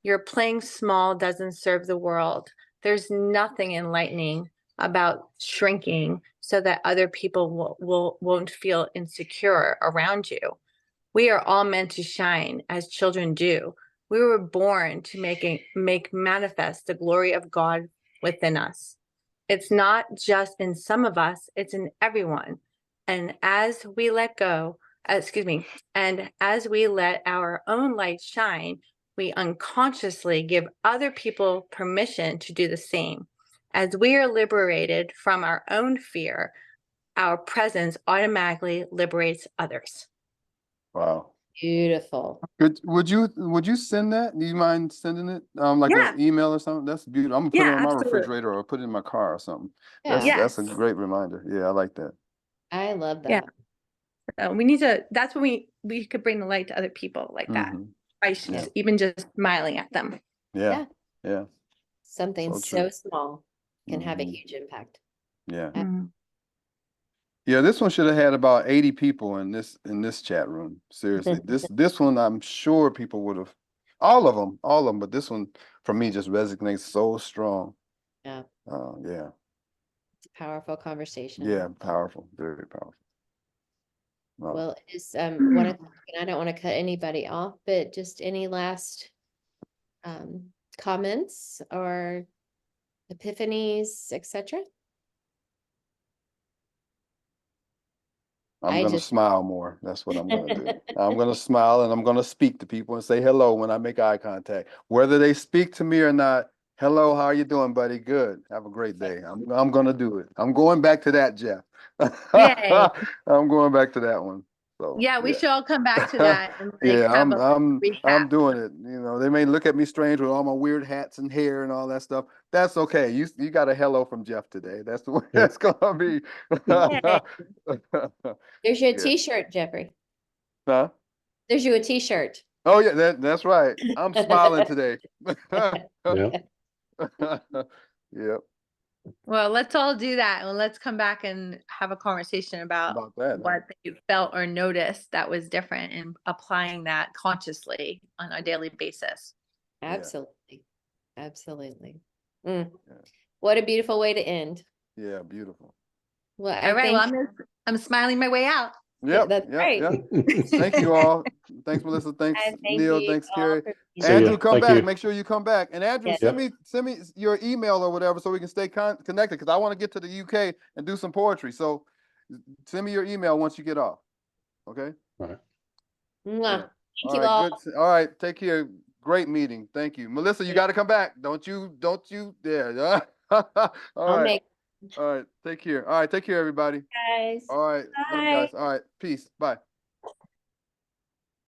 Speaker 6: Your playing small doesn't serve the world. There's nothing enlightening about shrinking so that other people won't feel insecure around you. We are all meant to shine as children do. We were born to make manifest the glory of God within us. It's not just in some of us, it's in everyone. And as we let our own light shine, we unconsciously give other people permission to do the same. As we are liberated from our own fear,
Speaker 7: our presence automatically liberates others.
Speaker 4: Wow.
Speaker 3: Beautiful.
Speaker 4: Would you send that? Do you mind sending it? Like
Speaker 7: Yeah.
Speaker 4: an email or something? That's beautiful. I'm gonna put it
Speaker 7: Yeah,
Speaker 4: on my
Speaker 7: absolutely.
Speaker 4: refrigerator or put it in my car or something.
Speaker 3: Yeah,
Speaker 4: That's a
Speaker 7: Yes.
Speaker 4: great reminder. Yeah, I like that.
Speaker 3: I love
Speaker 7: Yeah.
Speaker 3: that.
Speaker 7: We need to, that's when we could bring the light to other people like that.
Speaker 4: Mhm.
Speaker 7: By
Speaker 3: Yeah.
Speaker 7: even just smiling at them.
Speaker 4: Yeah. Yeah.
Speaker 3: Something
Speaker 4: So
Speaker 3: so
Speaker 4: true.
Speaker 3: small can have a
Speaker 4: Mhm.
Speaker 3: huge impact.
Speaker 4: Yeah.
Speaker 7: Mm.
Speaker 4: Yeah, this one should have had about 80 people in this chat room. Seriously. This one I'm sure people would have all of them, but this one for me just resonates so strong.
Speaker 3: Yeah.
Speaker 4: Yeah.
Speaker 3: It's a powerful conversation.
Speaker 4: Yeah, powerful, very powerful. Wow.
Speaker 3: Well, it is 1:00, and I don't want to cut anybody off, but just any last comments or epiphanies, etc.
Speaker 4: I'm
Speaker 3: I
Speaker 4: gonna
Speaker 3: just
Speaker 4: smile more. That's what I'm gonna do. I'm gonna smile and I'm gonna speak to people and say hello when I make eye contact. Whether they speak to me or not, hello, how are you doing, buddy? Good. Have a great day. I'm gonna do it. I'm going back to that, Jeff.
Speaker 7: Yay.
Speaker 4: I'm going back to that one. So
Speaker 7: Yeah, we
Speaker 4: yeah.
Speaker 7: should all come back to that and like
Speaker 4: Yeah,
Speaker 7: have
Speaker 4: I'm
Speaker 7: recap.
Speaker 4: doing it. You know, they may look at me strange with all my weird hats and hair and all that stuff. That's okay. You got a hello from Jeff today. That's the way it's gonna be.
Speaker 3: there's your
Speaker 4: Yeah.
Speaker 3: t-shirt, Jeffrey.
Speaker 4: Huh?
Speaker 3: There's you a t-shirt.
Speaker 4: Oh yeah, that's right. I'm smiling today.
Speaker 5: Yeah.
Speaker 4: Yep,
Speaker 7: Well, let's all do that and let's come back and have a conversation about
Speaker 4: about that.
Speaker 7: what you felt or noticed that was different and applying that consciously on a daily basis.
Speaker 4: Yeah.
Speaker 3: Absolutely. Absolutely. Mm.
Speaker 4: Yeah.
Speaker 3: What a beautiful way to end.
Speaker 4: Yeah, beautiful.
Speaker 3: Well,
Speaker 7: All
Speaker 3: I
Speaker 7: right, well,
Speaker 3: think
Speaker 7: I'm smiling my way out.
Speaker 4: Yep,
Speaker 3: that's
Speaker 4: yep,
Speaker 3: right.
Speaker 4: yep. Thank you all. Thanks, Melissa. Thanks,
Speaker 3: I thank
Speaker 4: Neil.
Speaker 3: you
Speaker 4: Thanks,
Speaker 3: all
Speaker 4: Carrie.
Speaker 3: for being
Speaker 5: See ya.
Speaker 4: Andrew, come
Speaker 5: Thank
Speaker 4: back.
Speaker 5: you.
Speaker 4: Make sure you come back. And Andrew,
Speaker 3: Yes.
Speaker 4: send me your email or whatever so we can stay connected because I want to get to the UK and do some poetry. So send me your email once you get off. Okay.
Speaker 3: Mwah.
Speaker 4: Yeah.
Speaker 3: Thank you all.
Speaker 4: Good. All right. Take care. Great meeting. Thank you. Melissa, you got to come back. Don't you there. All
Speaker 3: I'll
Speaker 4: right.
Speaker 3: make
Speaker 4: All right. Take care. All right. Take care, everybody.
Speaker 3: guys.
Speaker 4: All right. Love you
Speaker 3: Bye.
Speaker 4: guys. All right. Peace. Bye.